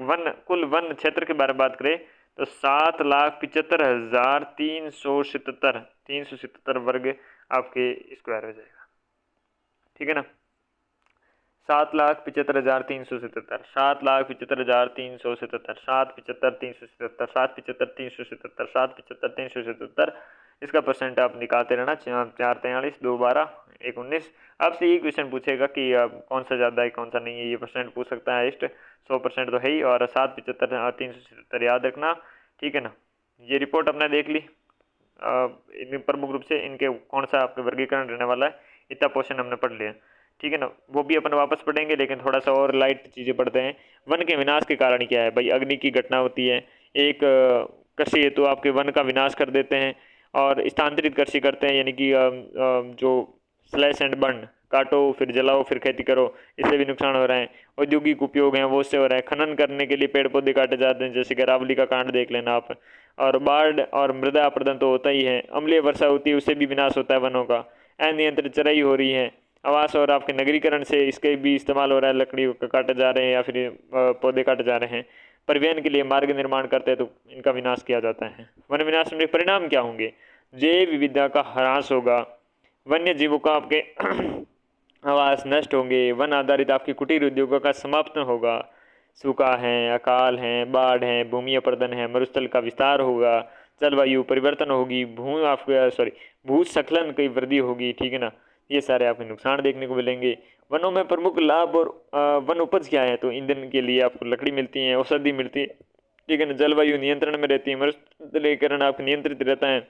कुल वन क्षेत्र के बारे में बात करें तो 7,75,377 वर्ग आपके स्क्वायर हो जाएगा, ठीक है ना। 7,75,377, 7,75,377, 7,75,377, 7,75,377, 7,75,377। इसका परसेंट आप निकालते रहना, 443, 2 12, 1 19। आपसे ये क्वेश्चन पूछेगा कि कौन सा ज़्यादा है कौन सा नहीं है, ये परसेंट पूछ सकता है। इस्ट 100% तो है ही, और 7,75,377 याद रखना, ठीक है ना। ये रिपोर्ट अपने देख ली, प्रमुख रूप से इनके कौन सा आपके वर्गीकरण रहने वाला है, इतना पोर्शन हमने पढ़ लिया। ठीक है ना, वो भी अपन वापस पढ़ेंगे, लेकिन थोड़ा सा और लाइट चीज़ें पढ़ते हैं। वन के विनाश के कारण क्या है भाई, अग्नि की घटना होती है, एक कृषि हेतु आपके वन का विनाश कर देते हैं और स्थानांतरित कृषि करते हैं, यानी कि जो स्लैश एंड बर्न, काटो फिर जलाओ फिर खेती करो, इससे भी नुकसान हो रहा है। औद्योगिक उपयोग हैं वो उससे हो रहा है, खनन करने के लिए पेड़ पौधे काटे जाते हैं, जैसे कि अरावली का कांड देख लेना आप। और बाढ़ और मृदा अपरदन तो होता ही है, अम्लीय वर्षा होती है उससे भी विनाश होता है वनों का। अनियंत्रित चराई हो रही है, आवास और आपके नगरीकरण से इसके भी इस्तेमाल हो रहा है, लकड़ी काटे जा रहे हैं या फिर पौधे काटे जा रहे हैं। परिवहन के लिए मार्ग निर्माण करते हैं तो इनका विनाश किया जाता है। वन विनाश में परिणाम क्या होंगे, जैव विविधता का ह्रास होगा, वन्य जीवों का आपके आवास नष्ट होंगे, वन आधारित आपके कुटीर उद्योगों का समापन होगा, सूखा है, अकाल है, बाढ़ है, भूमि अपरदन है, मरुस्थल का विस्तार होगा, जलवायु परिवर्तन होगी, भूस्खलन की वृद्धि होगी, ठीक है ना। ये सारे आपको नुकसान देखने को मिलेंगे। वनों में प्रमुख लाभ और वन उपज क्या है, तो ईंधन के लिए आपको लकड़ी मिलती है, औषधि मिलती है, ठीक है ना, जलवायु नियंत्रण में रहती है, मरुस्थलीकरण आपको नियंत्रित रहता है,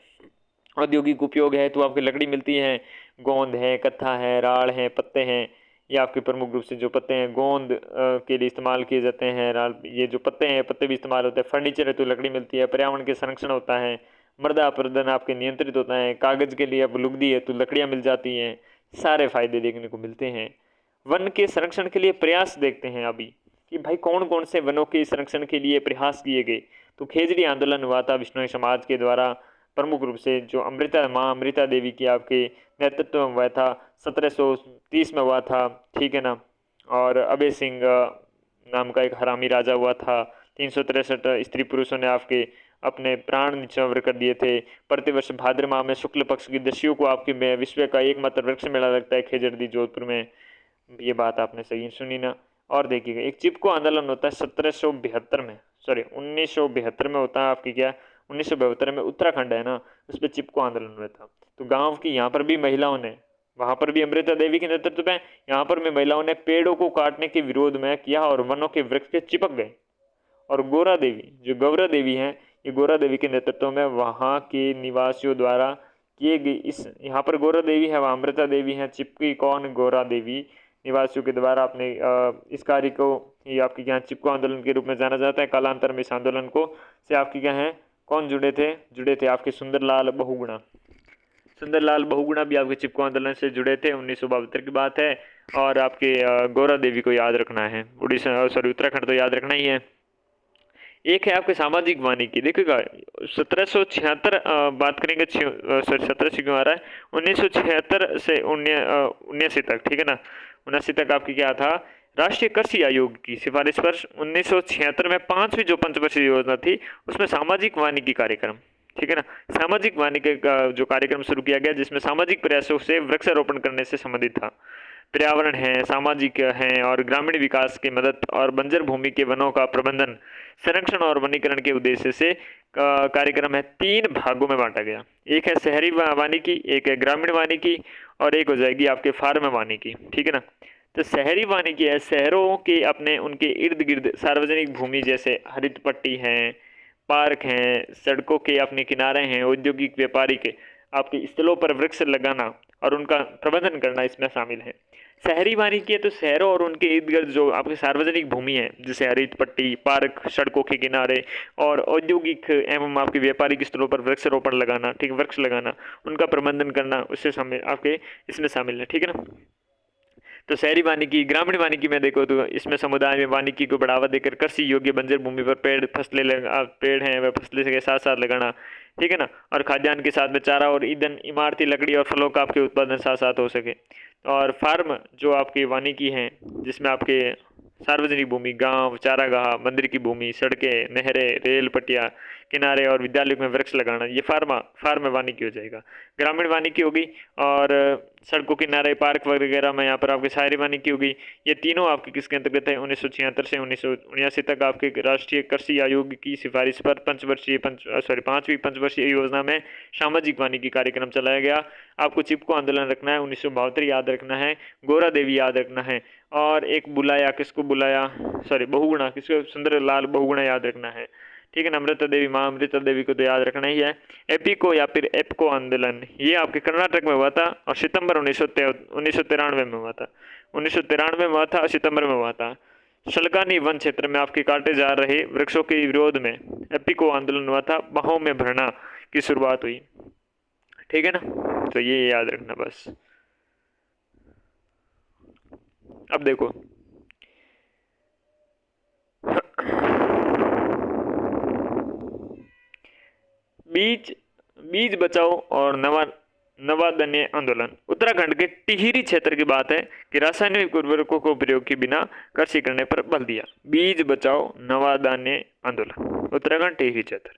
औद्योगिक उपयोग है तो आपकी लकड़ी मिलती है, गोंद है, कत्था है, राड़ है, पत्ते हैं, ये आपके प्रमुख रूप से जो पत्ते हैं गोंद के लिए इस्तेमाल किए जाते हैं, राड़, ये जो पत्ते हैं पत्ते भी इस्तेमाल होते हैं, फर्नीचर है तो लकड़ी मिलती है, पर्यावरण के संरक्षण होता है, मृदा अपरदन आपके नियंत्रित होता है, कागज़ के लिए अब लुगदी है तो लकड़ियाँ मिल जाती हैं, सारे फायदे देखने को मिलते हैं। वन के संरक्षण के लिए प्रयास देखते हैं अभी कि भाई कौन कौन से वनों के संरक्षण के लिए प्रयास किए गए। तो खेजड़ी आंदोलन हुआ था विश्नोई समाज के द्वारा, प्रमुख रूप से जो अमृता माँ अमृता देवी की आपके नेतृत्व में हुआ था, 1730 में हुआ था, ठीक है ना। और अभय सिंह नाम का एक हरामी राजा हुआ था, 363 स्त्री पुरुषों ने आपके अपने प्राण न्यौछावर कर दिए थे। प्रतिवर्ष भाद्र माह में शुक्ल पक्ष की दशियों को आपके विश्व का एकमात्र वृक्ष मेला लगता है खेजड़ी जोधपुर में, ये बात आपने सही सुनी ना। और देखिएगा एक चिपको आंदोलन होता है 1772 में, सॉरी 1972 में होता है आपकी क्या, 1972 में उत्तराखंड है ना, उस पर चिपको आंदोलन हुआ था। तो गांव की यहाँ पर भी महिलाओं ने, वहाँ पर भी अमृता देवी के नेतृत्व में, यहाँ पर भी महिलाओं ने पेड़ों को काटने के विरोध में किया और वनों के वृक्ष के चिपक गए। और गोरा देवी जो गौरा देवी हैं, ये गोरा देवी के नेतृत्व में वहाँ के निवासियों द्वारा किए गए, इस यहाँ पर गोरा देवी है वहाँ अमृता देवी हैं, चिपकी कौन, गोरा देवी निवासियों के द्वारा अपने इस कार्य को, ये आपके यहाँ चिपको आंदोलन के रूप में जाना जाता है। कालांतर में इस आंदोलन को से आपके क्या हैं, कौन जुड़े थे आपके सुंदरलाल बहुगुणा, सुंदरलाल बहुगुणा भी आपके चिपको आंदोलन से जुड़े थे, 1972 की बात है। और आपके गौरा देवी को याद रखना है, उड़ीसा सॉरी उत्तराखंड तो याद रखना ही है। एक है आपके सामाजिक वानिकी, देखिएगा 1776 बात करेंगे, सॉरी 17 से क्यों आ रहा है, 1976 से 1979 तक, ठीक है ना, 79 तक आपकी क्या था, राष्ट्रीय कृषि आयोग की सिफारिश पर 1976 में 5वीं जो पंचवर्षीय योजना थी उसमें सामाजिक वानिकी कार्यक्रम, ठीक है ना, सामाजिक वानिकी का जो कार्यक्रम शुरू किया गया जिसमें सामाजिक प्रयासों से वृक्षारोपण करने से संबंधित था। पर्यावरण है, सामाजिक है और ग्रामीण विकास की मदद और बंजर भूमि के वनों का प्रबंधन, संरक्षण और वनीकरण के उद्देश्य से कार्यक्रम है 3 भागों में बांटा गया। एक है शहरी वानिकी, एक है ग्रामीण वानिकी और एक हो जाएगी आपके फार्म वानिकी, ठीक है ना। तो शहरी वानिकी है, शहरों के अपने उनके इर्द गिर्द सार्वजनिक भूमि जैसे हरित पट्टी हैं, पार्क हैं, सड़कों के अपने किनारे हैं, औद्योगिक व्यापारिक आपके स्थलों पर वृक्ष लगाना और उनका प्रबंधन करना इसमें शामिल है। शहरी वानिकी है तो शहरों और उनके इर्द गिर्द जो आपकी सार्वजनिक भूमि है जैसे हरित पट्टी, पार्क, सड़कों के किनारे और औद्योगिक एवं आपके व्यापारिक स्थलों पर वृक्षारोपण लगाना, ठीक, वृक्ष लगाना, उनका प्रबंधन करना उससे शामिल आपके इसमें शामिल है, ठीक है ना। तो शहरी वानिकी, ग्रामीण वानिकी में देखो तो इसमें समुदाय में वानिकी को बढ़ावा देकर कृषि योग्य बंजर भूमि पर पेड़ हैं वह फसलें के साथ साथ लगाना, ठीक है ना, और खाद्यान्न के साथ में चारा और ईंधन, इमारती लकड़ी और फलों का आपके उत्पादन साथ साथ हो सके। और फार्म जो आपकी वानिकी हैं जिसमें आपके सार्वजनिक भूमि, गांव, चारागाह, मंदिर की भूमि, सड़कें, नहरें, रेल पट्टियाँ, किनारे और विद्यालयों में वृक्ष लगाना, ये फार्म वानिकी हो जाएगा। ग्रामीण वानिकी होगी और सड़कों किनारे, पार्क वगैरह में यहाँ पर आपकी शहरी वानिकी होगी। ये तीनों आपके किसके अंतर्गत है, 1976 से 1979 तक आपके राष्ट्रीय कृषि आयोग की सिफारिश पर 5वीं पंचवर्षीय योजना में सामाजिक वानिकी कार्यक्रम चलाया गया। आपको चिपको आंदोलन रखना है, 1972 याद रखना है, गोरा देवी याद रखना है और एक बहुगुणा किसको, सुंदरलाल बहुगुणा याद रखना है, ठीक है ना। अमृता देवी, माँ अमृता देवी को तो याद रखना ही है। एपीको या फिर एपको आंदोलन, ये आपके कर्नाटक में हुआ था और सितंबर 1993 में हुआ था। 1993 में हुआ था और सितंबर में हुआ था। शलकानी वन क्षेत्र में आपके काटे जा रहे वृक्षों के विरोध में एपीको आंदोलन हुआ था। बाहों में भरना की शुरुआत हुई। ठीक है ना, तो ये याद रखना बस। अब देखो, बीज बीज बचाओ और नवादन्य आंदोलन। उत्तराखंड के टिहरी क्षेत्र की बात है कि रासायनिक उर्वरकों को प्रयोग के बिना कृषि करने पर बल दिया। बीज बचाओ नवादान्य आंदोलन, उत्तराखंड टिहरी क्षेत्र।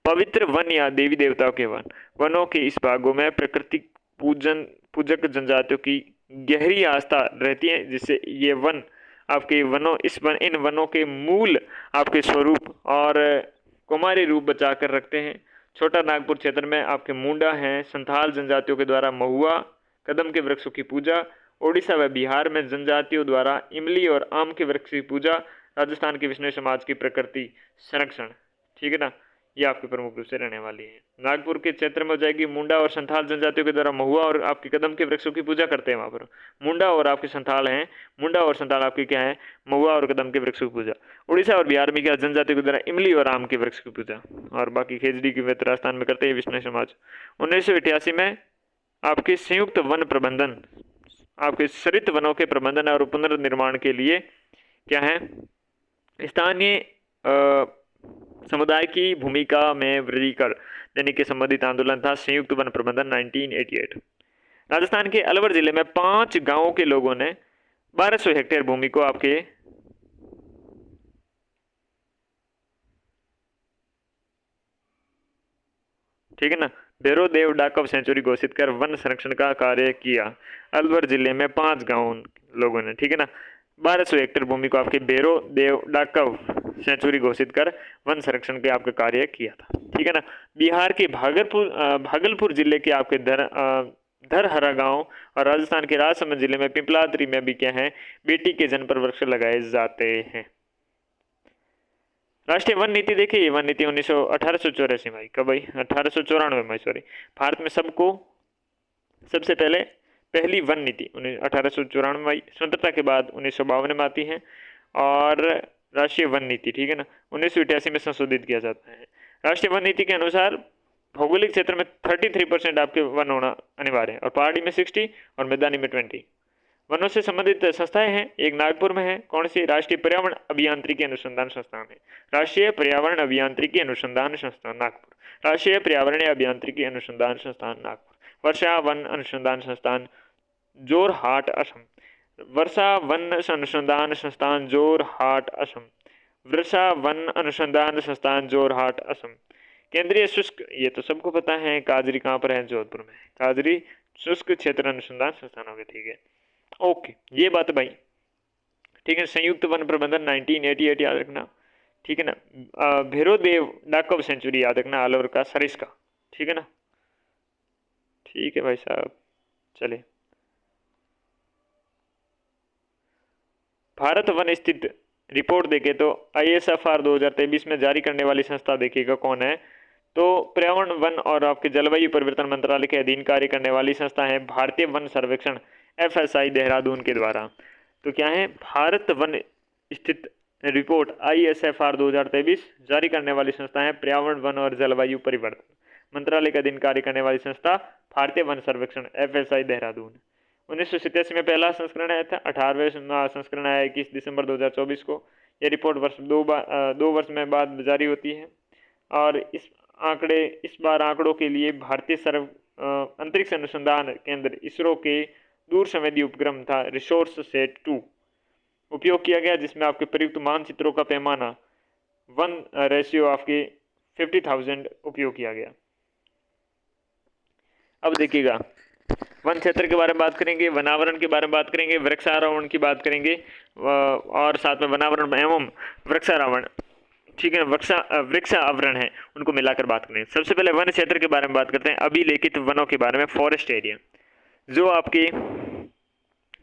पवित्र वन या देवी देवताओं के वन, वनों के इस भागों में प्रकृति पूजक जनजातियों की गहरी आस्था रहती है, जिससे ये वन आपके इन वनों के मूल आपके स्वरूप और कुमारी रूप बचा कर रखते हैं। छोटा नागपुर क्षेत्र में आपके मुंडा हैं। संथाल जनजातियों के द्वारा महुआ कदम के वृक्षों की पूजा। ओडिशा व बिहार में जनजातियों द्वारा इमली और आम के वृक्ष की पूजा। राजस्थान के विष्णु समाज की प्रकृति संरक्षण। ठीक है ना, ये आपके प्रमुख रूप से रहने वाली है। नागपुर के क्षेत्र में हो जाएगी मुंडा और संथाल जनजातियों के द्वारा महुआ और आपके कदम के वृक्षों की पूजा करते हैं वहाँ पर। मुंडा और आपके संथाल हैं, मुंडा और संथाल आपके क्या है, महुआ और कदम के वृक्षों की पूजा। उड़ीसा और बिहार में क्या, जनजातियों के द्वारा इमली और आम के वृक्ष की पूजा। और बाकी खेजड़ी की व्रत राजस्थान में करते हैं विष्णु समाज। 1988 में आपके संयुक्त वन प्रबंधन, आपके सरित वनों के प्रबंधन और पुनर्निर्माण के लिए क्या है, स्थानीय समुदाय की भूमिका में वृद्धि कर देने के संबंधित आंदोलन था संयुक्त वन प्रबंधन 1988। राजस्थान के अलवर जिले में 5 गांवों के लोगों ने 1200 हेक्टेयर भूमि को आपके ठीक है ना, भैरोदेव डाकव सेंचुरी घोषित कर वन संरक्षण का कार्य किया। अलवर जिले में 5 गांव लोगों ने, ठीक है ना, 1200 हेक्टेयर भूमि को आपके भैरोदेव डाकव सेंचुरी घोषित कर वन संरक्षण के आपका कार्य किया था। ठीक है ना। बिहार के भागलपुर जिले के आपके धरहरा गांव और राजस्थान के राजसमंद जिले में पिंपलाद्री में भी क्या है, बेटी के जन्म पर वृक्ष लगाए जाते हैं। राष्ट्रीय वन नीति देखिए, ये वन नीति 1884 में आई। कब आई? 1894 में, सॉरी। भारत में सबसे पहले पहली वन नीति 1894 में आई। स्वतंत्रता के बाद 1952 में आती है। और राष्ट्रीय वन नीति, ठीक है ना, 1988 में संशोधित किया जाता है। राष्ट्रीय वन नीति के अनुसार भौगोलिक क्षेत्र में 33% आपके वन होना अनिवार्य है और पहाड़ी में 60 और मैदानी में 20। वनों से संबंधित संस्थाएं हैं, एक नागपुर में है, कौन सी? राष्ट्रीय पर्यावरण अभियांत्रिकी अनुसंधान संस्थान है। राष्ट्रीय पर्यावरण अभियांत्रिकी अनुसंधान संस्थान नागपुर। राष्ट्रीय पर्यावरणीय अभियांत्रिकी अनुसंधान संस्थान नागपुर। वर्षा वन अनुसंधान संस्थान जोरहाट असम। वर्षा वन अनुसंधान संस्थान जोरहाट असम। वर्षा वन अनुसंधान संस्थान जोरहाट असम। केंद्रीय शुष्क, ये तो सबको पता है, काजरी कहाँ पर है? जोधपुर में। काजरी शुष्क क्षेत्र अनुसंधान संस्थान हो गया, ठीक है। ओके, ये बात भाई, ठीक है। संयुक्त वन प्रबंधन 1988 याद रखना, ठीक है ना। भैरोदेव डाकव सेंचुरी याद रखना, अलवर का सरिस्का, ठीक है ना। ठीक है भाई साहब, चले। भारत वन स्थित रिपोर्ट देखे तो ISFR 2023 में जारी करने वाली संस्था देखिएगा कौन है, तो पर्यावरण वन और आपके जलवायु परिवर्तन मंत्रालय के अधीन कार्य करने वाली संस्था है भारतीय वन सर्वेक्षण FSI देहरादून के द्वारा। तो क्या है, भारत वन स्थित रिपोर्ट ISFR 2023 जारी करने वाली संस्था है पर्यावरण वन और जलवायु परिवर्तन मंत्रालय के अधीन कार्य करने वाली संस्था भारतीय वन सर्वेक्षण FSI देहरादून। 1987 में पहला संस्करण आया था, 18वें संस्करण आया 21 दिसंबर 2024 को। यह रिपोर्ट दो वर्ष में बाद जारी होती है। और इस बार आंकड़ों के लिए भारतीय अंतरिक्ष अनुसंधान केंद्र इसरो के दूर संवेदी उपग्रह था रिसोर्स सेट 2 उपयोग किया गया, जिसमें आपके प्रयुक्त मानचित्रों का पैमाना 1 रेशियो आपके 50,000 उपयोग किया गया। अब देखिएगा, वन क्षेत्र के बारे में बात करेंगे, वनावरण के बारे में बात करेंगे, वृक्षारोहण की बात करेंगे और साथ में वनावरण एवं वृक्षारोहण, ठीक है, वृक्षावरण है, उनको मिलाकर बात करेंगे। सबसे पहले वन क्षेत्र के बारे में बात करते हैं, अभिलेखित वनों के बारे में। फॉरेस्ट एरिया जो आपके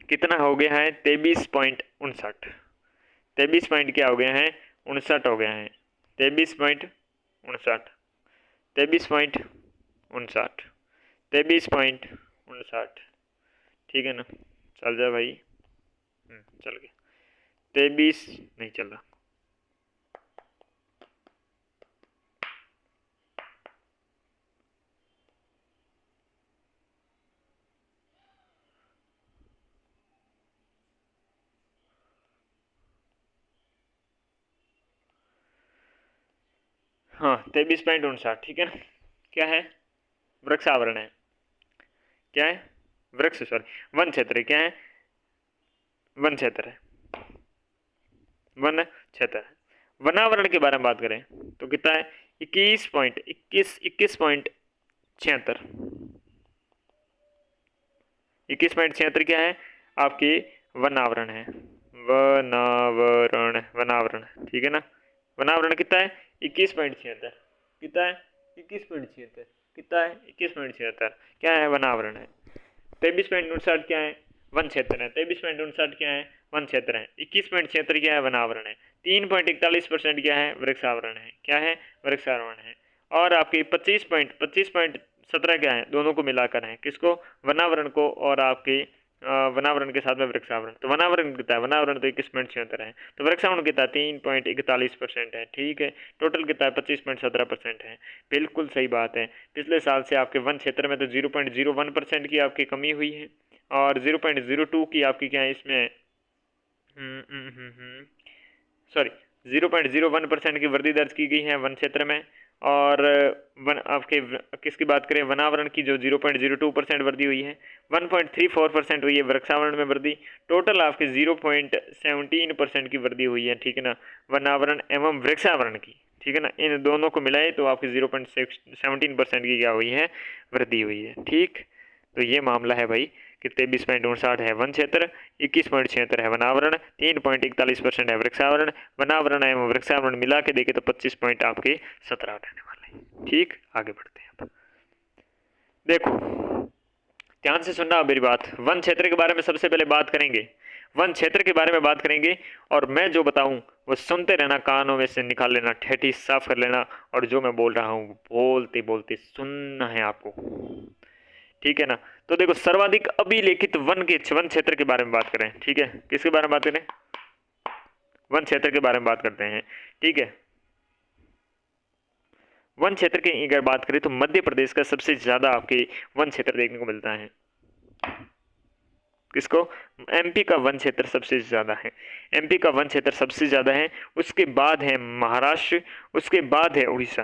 कितना हो गया है, 23.59 क्या हो गया है, 59 हो गया है, 23.59, 23.59, 23.59, ठीक है ना। चल जा भाई, चल गया। 23 नहीं चल रहा। हाँ 23.59, ठीक है ना। क्या है? वृक्ष आवरण है। क्या है? वृक्ष, सॉरी वन क्षेत्र है। क्या है? वन क्षेत्र है, वन क्षेत्र है। वनावरण के बारे में बात करें तो कितना है? 21.76, 21.76 क्या है आपके? वनावरण है, वनावरण, वनावरण, ठीक है ना। वनावरण कितना है? 21.76, कितना है? 21.76, कितना है? 21.76, क्या है? वनावरण है। 23.59 क्या है? वन क्षेत्र है। 23.59 क्या है? वन क्षेत्र है। 21.76 क्या है? वनावरण है। 3.41% क्या है? वृक्षावरण है। क्या है? वृक्षावरण है। और आपकी 25.17 क्या है? दोनों को मिलाकर है। किसको? वनावरण को और आपके वनावरण के साथ में वृक्षावरण। तो वनावरण कितना है? वनावरण तो 21.76 है। तो वृक्षावरण कितना है? 3.41% है, ठीक है। टोटल कितना है? 25.17% है। बिल्कुल सही बात है। पिछले साल से आपके वन क्षेत्र में तो 0.01% की आपकी कमी हुई है और 0.02 की आपकी क्या है इसमें, सॉरी 0.01% की वृद्धि दर्ज की गई है वन क्षेत्र में। और वन आपके किसकी बात करें? वनावरण की जो 0.02% वृद्धि हुई है। 1.34% हुई है वृक्षावरण में वृद्धि। टोटल आपके 0.17% की वृद्धि हुई है, ठीक है ना, वनावरण एवं वृक्षावरण की, ठीक है ना। इन दोनों को मिलाए तो आपकी 0.17% की क्या हुई है? वृद्धि हुई है, ठीक। तो ये मामला है भाई कि 23.59 है वन क्षेत्र, 21.76 है वनावरण, 3.41% है वृक्षावरण। वनावरण एवं वृक्षावरण मिला के देखे तो 25 पॉइंट आपके 17 रहने वाले हैं, ठीक। आगे बढ़ते हैं अब। देखो ध्यान से सुनना मेरी बात। वन क्षेत्र के बारे में सबसे पहले बात करेंगे, वन क्षेत्र के बारे में बात करेंगे। और मैं जो बताऊं वो सुनते रहना, कानों में से निकाल लेना, ठेठी साफ कर लेना। और जो मैं बोल रहा हूं बोलते बोलते सुनना है आपको, ठीक है ना। तो देखो सर्वाधिक अभिलेखित वन क्षेत्र के बारे में बात करें, ठीक है। किसके बारे में बात करें? वन क्षेत्र के बारे में बात करते हैं, ठीक है। वन क्षेत्र की अगर बात करें तो मध्य प्रदेश का सबसे ज्यादा आपके वन क्षेत्र देखने को मिलता है। किसको? एमपी का वन क्षेत्र सबसे ज्यादा है। एमपी का वन क्षेत्र सबसे ज्यादा है। उसके बाद है महाराष्ट्र, उसके बाद है उड़ीसा,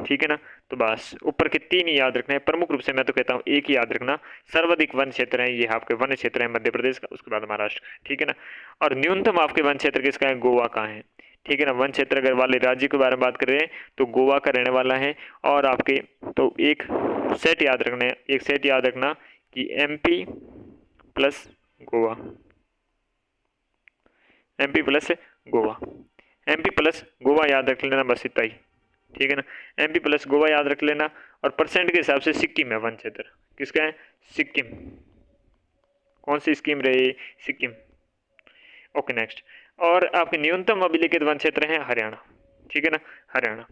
ठीक है ना। तो बस ऊपर के तीन ही याद रखना है प्रमुख रूप से। मैं तो कहता हूँ एक ही याद रखना, सर्वाधिक वन क्षेत्र है ये आपके वन क्षेत्र है मध्य प्रदेश का, उसके बाद महाराष्ट्र का, ठीक है ना। और न्यूनतम आपके वन क्षेत्र किसका है? गोवा का है, ठीक है ना। वन क्षेत्र अगर वाले राज्य के बारे में बात कर रहे हैं तो गोवा का रहने वाला है। और आपके तो एक सेट याद रखना है, एक सेट याद रखना कि MP plus Goa, MP plus Goa, MP plus Goa याद रख लेना, बस इतना ही, ठीक है ना। एमपी प्लस गोवा याद रख लेना। और परसेंट के हिसाब से सिक्किम है वन क्षेत्र। किसका है? सिक्किम। कौन सी स्कीम रही? सिक्किम। Okay next. और आपके न्यूनतम अभिलेखित वन क्षेत्र है हरियाणा, ठीक है ना, हरियाणा।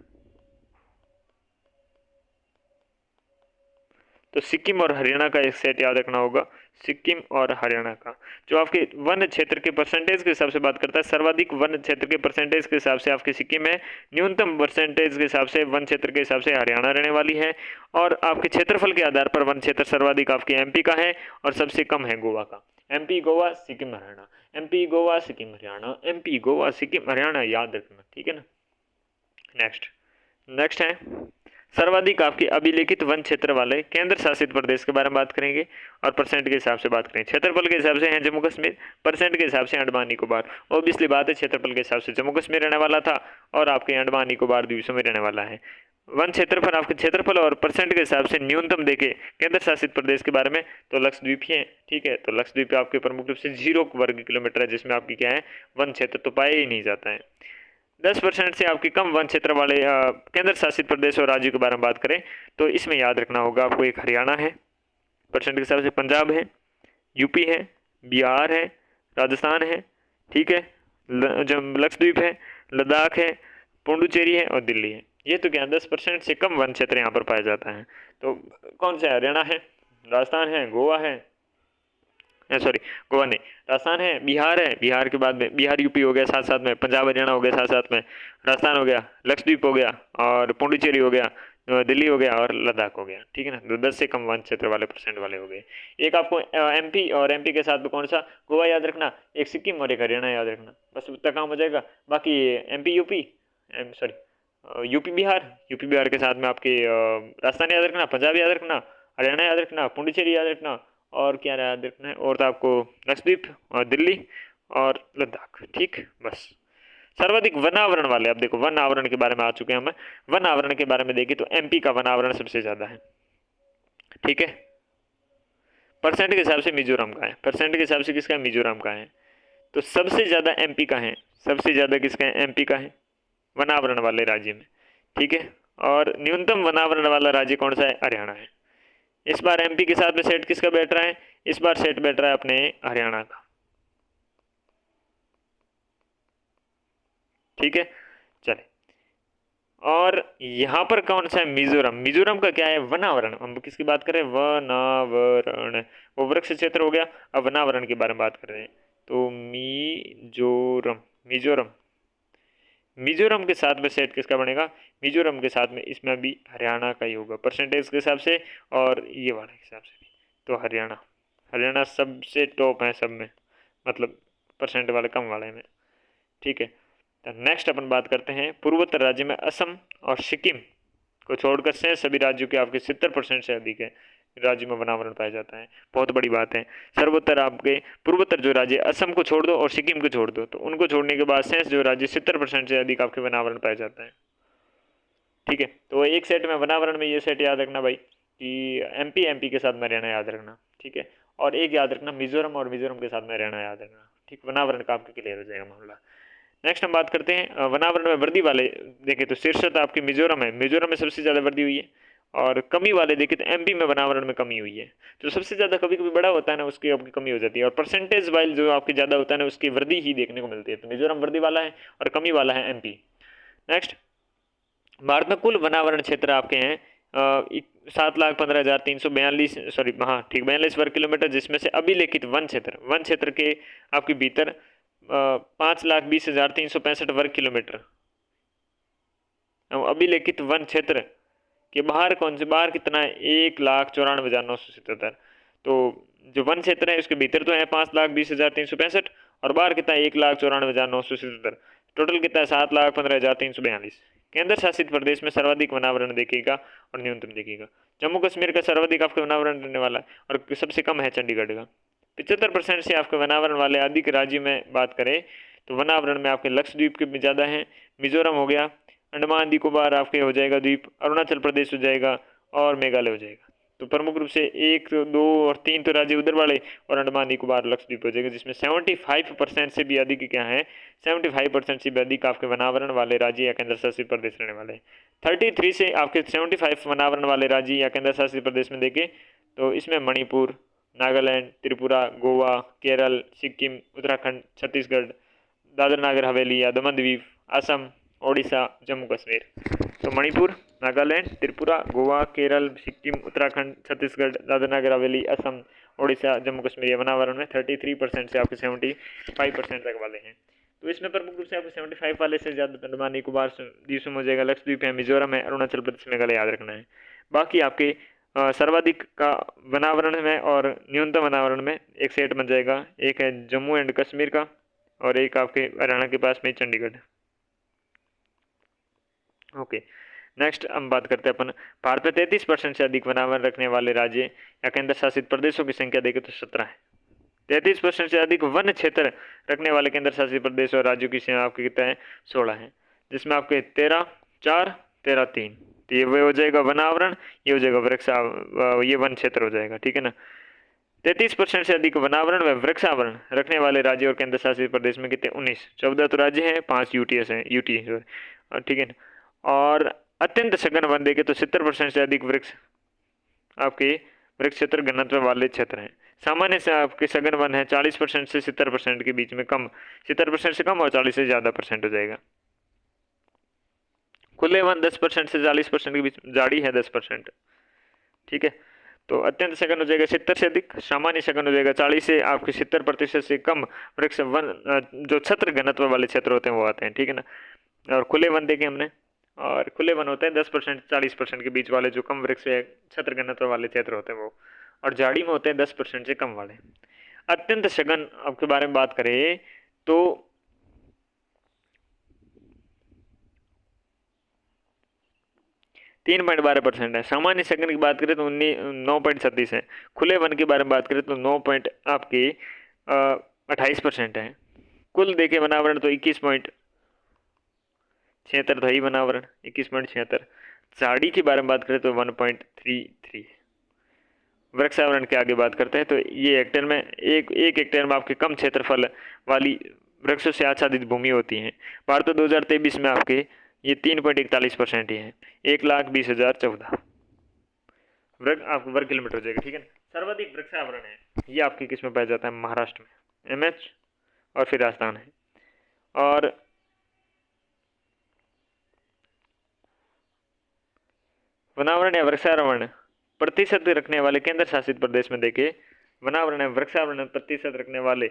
तो सिक्किम और हरियाणा का एक सेट याद रखना होगा, सिक्किम और हरियाणा का। जो आपके वन क्षेत्र के परसेंटेज के हिसाब से बात करता है, सर्वाधिक वन क्षेत्र के परसेंटेज के हिसाब से आपके सिक्किम है, न्यूनतम परसेंटेज के हिसाब से वन क्षेत्र के हिसाब से हरियाणा रहने वाली है। और आपके क्षेत्रफल के आधार पर वन क्षेत्र सर्वाधिक आपके एमपी का है और सबसे कम है गोवा का। MP Goa Sikkim Haryana, MP Goa Sikkim Haryana, MP Goa Sikkim Haryana, याद रखना, ठीक है ना। नेक्स्ट, नेक्स्ट है सर्वाधिक आपके अभिलेखित वन क्षेत्र वाले केंद्र शासित प्रदेश के बारे में बात करेंगे। और परसेंट के हिसाब से बात करें, क्षेत्रफल के हिसाब से है जम्मू कश्मीर, परसेंट के हिसाब से अंडमान निकोबार। ऑब्वियसली बात है क्षेत्रफल के हिसाब से जम्मू कश्मीर रहने वाला था और आपके अंडमान निकोबार द्वीपों में रहने वाला है। वन क्षेत्रफल आपके क्षेत्रफल और परसेंट के हिसाब से न्यूनतम देखे केंद्र शासित प्रदेश के बारे में तो लक्षद्वीप ही है, ठीक है। तो लक्षद्वीप आपके प्रमुख रूप से 0 वर्ग किलोमीटर है, जिसमें आपकी क्या है? वन क्षेत्र तो पाया ही नहीं जाता है। 10% से आपके कम वन क्षेत्र वाले केंद्र शासित प्रदेश और राज्यों के बारे में बात करें तो इसमें याद रखना होगा आपको, एक हरियाणा है परसेंट के हिसाब से, पंजाब है, यूपी है, बिहार है, राजस्थान है, ठीक है, लक्षद्वीप है, लद्दाख है, पुडुचेरी है और दिल्ली है। ये तो क्या 10% से कम वन क्षेत्र यहाँ पर पाया जाता है। तो कौन सा है? हरियाणा है, राजस्थान है, गोवा है, सॉरी गोवा नहीं, राजस्थान है, बिहार है, बिहार के बाद में बिहार यूपी हो गया साथ साथ में, पंजाब हरियाणा हो गया साथ साथ में, राजस्थान हो गया, लक्षद्वीप हो गया और पुडुचेरी हो गया, दिल्ली हो गया और लद्दाख हो गया। ठीक है ना, तो 10 से कम वन क्षेत्र वाले परसेंट वाले हो गए। एक आपको एमपी और एमपी के साथ में कौन सा? गोवा याद रखना, एक सिक्किम और एक हरियाणा याद रखना, बस उतना काम हो जाएगा। बाकी MP UP sorry UP Bihar, UP Bihar के साथ में आपके राजस्थान याद रखना, पंजाब याद रखना, हरियाणा याद रखना, पुडुचेरी याद रखना और क्या याद रखना है और तो आपको लक्षद्वीप और दिल्ली और लद्दाख। ठीक, बस। सर्वाधिक वन आवरण वाले, अब देखो वन आवरण के बारे में आ चुके हैं हम। वन आवरण के बारे में देखें तो एमपी का वन आवरण सबसे ज्यादा है। ठीक है, परसेंट के हिसाब से मिजोरम का है, परसेंट के हिसाब से किसका है? मिजोरम का है। तो सबसे ज्यादा एमपी का है, सबसे ज्यादा किसका है? एमपी का है वन आवरण वाले राज्य में। ठीक है, और न्यूनतम वन आवरण वाला राज्य कौन सा है? हरियाणा है। इस बार एमपी के साथ में सेट किसका बैठ रहा है? इस बार सेट बैठ रहा है अपने हरियाणा का। ठीक है, चले। और यहाँ पर कौन सा है? मिजोरम। मिजोरम का क्या है? वनावरण। हम किसकी बात कर रहे हैं? वनावरण, वो वृक्ष क्षेत्र हो गया। अब वनावरण के बारे में बात कर रहे हैं, तो मिजोरम, मिजोरम, मिजोरम के साथ में सेट किसका बनेगा? मिजोरम के साथ में इसमें भी हरियाणा का ही होगा परसेंटेज के हिसाब से और ये वाले के हिसाब से भी। तो हरियाणा, हरियाणा सबसे टॉप है सब में, मतलब परसेंट वाले कम वाले में। ठीक है, तो नेक्स्ट अपन बात करते हैं पूर्वोत्तर राज्य में असम और सिक्किम को छोड़कर से सभी राज्यों के आपके 70% से अधिक है राज्य में वनावरण पाया जाता है। बहुत बड़ी बात है। सर्वोत्तर आपके पूर्वोत्तर जो राज्य, असम को छोड़ दो और सिक्किम को छोड़ दो, तो उनको छोड़ने के बाद शेष जो राज्य 70% से अधिक आपके वनावरण पाया जाता है। ठीक है, तो एक सेट में वनावरण में ये सेट याद रखना भाई कि एमपी, एमपी के साथ में हरियाणा याद रखना। ठीक है, और एक याद रखना मिजोरम, और मिजोरम के साथ में हरियाणा याद रखना। ठीक, वनावरण का आपके क्लियर हो जाएगा मामला। नेक्स्ट हम बात करते हैं वनावरण में वृद्धि वाले। देखें तो शीर्षक आपकी मिजोरम है, मिजोरम में सबसे ज़्यादा वृद्धि हुई है। और कमी वाले देखें तो एमपी में वनावरण में कमी हुई है। जो सबसे ज़्यादा कभी कभी बड़ा होता है ना, उसकी आपकी कमी हो जाती है, और परसेंटेज वाइज जो आपकी ज़्यादा होता है ना, उसकी वृद्धि ही देखने को मिलती है। तो मिजोरम वृद्धि वाला है और कमी वाला है एमपी। नेक्स्ट, भारत में कुल वनावरण क्षेत्र आपके हैं 7,15,342, सॉरी हाँ ठीक 42 वर्ग किलोमीटर, जिसमें से अभिलेखित वन क्षेत्र, वन क्षेत्र के आपके भीतर 5,20,365 वर्ग किलोमीटर। अभिलेखित वन क्षेत्र के बाहर कौन से? बाहर कितना है? 1,94,977। तो जो वन क्षेत्र है उसके भीतर तो है 5,20,365 और बाहर कितना है? 1,94,977। टोटल कितना है? 7,15,342। केंद्र शासित प्रदेश में सर्वाधिक वनावरण देखेगा और न्यूनतम देखेगा। जम्मू कश्मीर का सर्वाधिक आपके वनावरण रहने वाला है और सबसे कम है चंडीगढ़ का। 75% से आपके वनावरण वाले अधिक राज्य में बात करें तो वनावरण में आपके लक्षद्वीप के भी ज़्यादा हैं। मिजोरम हो गया, अंडमान निकोबार आपके हो जाएगा द्वीप, अरुणाचल प्रदेश हो जाएगा और मेघालय हो जाएगा। तो प्रमुख रूप से 1, 2 और 3 तो राज्य उधर वाले और अंडमान निकोबार लक्षद्वीप हो जाएगा, जिसमें 75% से भी अधिक क्या है? 75% से भी अधिक आपके वनावरण वाले राज्य या केंद्र शासित प्रदेश रहने वाले हैं। 33 से आपके 75 वनावरण वाले राज्य या केंद्र शासित प्रदेश में देखें तो इसमें मणिपुर, नागालैंड, त्रिपुरा, गोवा, केरल, सिक्किम, उत्तराखंड, छत्तीसगढ़, दादर नागर हवेली या दमन द्वीप, असम, ओडिशा, जम्मू कश्मीर। तो मणिपुर, नागालैंड, त्रिपुरा, गोवा, केरल, सिक्किम, उत्तराखंड, छत्तीसगढ़, दादर नागर हवेली, असम, ओडिशा, जम्मू कश्मीर, वनावरण में 33% से आपके 75% तक वाले हैं। तो इसमें प्रमुख रूप से आपको 75 वाले से ज़्यादा अंडमान निकोबार द्वीप हो जाएगा, लक्षद्वीप है, मिजोरम है, अरुणाचल प्रदेश, मेघालय याद रखना है। बाकी आपके सर्वाधिक का वनावरण में और न्यूनतम वनावरण में एक सेट बन जाएगा। एक है जम्मू एंड कश्मीर का और एक आपके हरियाणा के पास में चंडीगढ़। ओके, नेक्स्ट हम बात करते हैं अपन भारत में 33% से अधिक वनावरण रखने वाले राज्य या केंद्र शासित प्रदेशों की संख्या देखें तो 17 है। 33% से अधिक वन क्षेत्र रखने वाले केंद्र शासित प्रदेश और राज्यों की संख्या आपकी कितना है? 16 है, जिसमें आपके 13, 4, 13, 3। तो ये हो जाएगा वनावरण, ये हो जाएगा वृक्ष, ये वन क्षेत्र हो जाएगा। ठीक है ना। 33% से अधिक वनावरण व वृक्षावरण रखने वाले राज्य और केंद्र शासित प्रदेश में कितने? 19। 14 तो राज्य हैं, 5 यूटीएस हैं, यूटी। ठीक है ना। और अत्यंत सघन वन देखे तो 70% से अधिक वृक्ष आपके वृक्ष क्षेत्र घनत्व वाले क्षेत्र हैं। सामान्य से आपके सघन वन है 40% से 70% के बीच में, कम 70% से कम और 40 से ज़्यादा परसेंट हो जाएगा। खुले वन 10% से 40% के बीच, झाड़ी है 10%, ठीक है। तो अत्यंत सघन हो जाएगा 70 से अधिक, सामान्य सघन हो जाएगा 40 से आपके 70% से कम वृक्ष वन, जो छत्र घनत्व वाले क्षेत्र होते हैं वो आते हैं, ठीक है ना। और खुले वन देखे हमने, और खुले वन होते हैं 10% 40% के बीच वाले, जो कम वृक्ष है छत्र घनत्व वाले क्षेत्र होते हैं वो, और झाड़ी में होते हैं 10% से कम वाले। अत्यंत सघन आपके बारे में बात करें तो 3.12% है। सामान्य सघन की बात करें तो 9.36 है। खुले वन के बारे में बात करें तो 9 पॉइंट आपकी 28% है। कुल देखे वनावरण तो 21.76 था ही वनावरण, 21.76। झाड़ी के बारे में बात करें तो 1.33। वृक्षावरण के आगे बात करते हैं तो ये हेक्टेयर में एक हेक्टेयर में आपके कम क्षेत्रफल वाली वृक्षों से आच्छादित भूमि होती है। भारत 2023 में आपके ये 3.41% ही है, 1,20,014 वर्ग किलोमीटर हो जाएगा, ठीक है ना। सर्वाधिक वृक्षावरण है ये आपके किस में पाया जाता है, महाराष्ट्र में, MH, और फिर राजस्थान है। और वनावरण या वृक्षारोपण प्रतिशत रखने वाले केंद्र शासित प्रदेश में देखे, वनावरण या वृक्षावरण प्रतिशत रखने वाले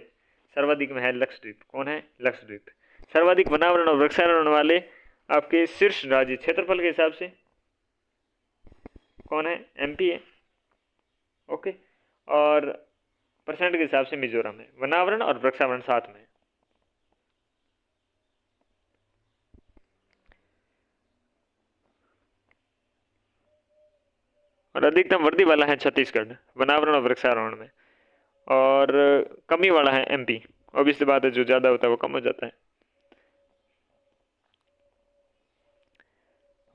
सर्वाधिक में है लक्षद्वीप। कौन है, लक्षद्वीप। सर्वाधिक वनावरण और वृक्षारोपण वाले आपके शीर्ष राज्य क्षेत्रफल के हिसाब से कौन है, MP है, ओके। और परसेंट के हिसाब से मिजोरम है। वनावरण और वृक्षावरण साथ में। और अधिकतम वृद्धि वाला है छत्तीसगढ़ वनावरण और वृक्षारोपण में, और कमी वाला है MP। ऑब्वियसली बात है, जो ज़्यादा होता है वो कम हो जाता है,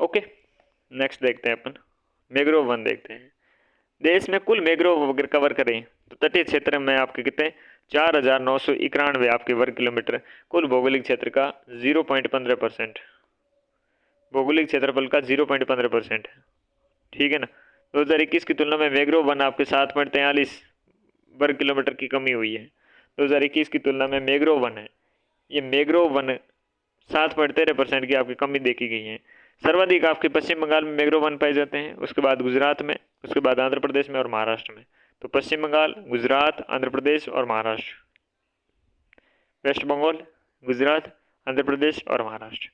ओके। नेक्स्ट देखते हैं अपन मैंग्रोव वन देखते हैं। देश में कुल मैंग्रोव अगर कवर करें तो तटीय क्षेत्र में आपके कितने, 4,991 आपके वर्ग किलोमीटर। कुल भौगोलिक क्षेत्र का 0.15%, भौगोलिक क्षेत्रफल का 0.15% है, ठीक है ना। 2021 की तुलना में मैंग्रोव वन आपके 7.43 वर्ग किलोमीटर की कमी हुई है। 2021 की तुलना में मैंग्रोव वन है, ये मैंग्रोव वन 7.13% की आपकी कमी देखी गई है। सर्वाधिक आपके पश्चिम बंगाल में मैंग्रोव वन पाए जाते हैं, उसके बाद गुजरात में, उसके बाद आंध्र प्रदेश में और महाराष्ट्र में। तो पश्चिम बंगाल, गुजरात, आंध्र प्रदेश और महाराष्ट्र, वेस्ट बंगाल, गुजरात, आंध्र प्रदेश और महाराष्ट्र।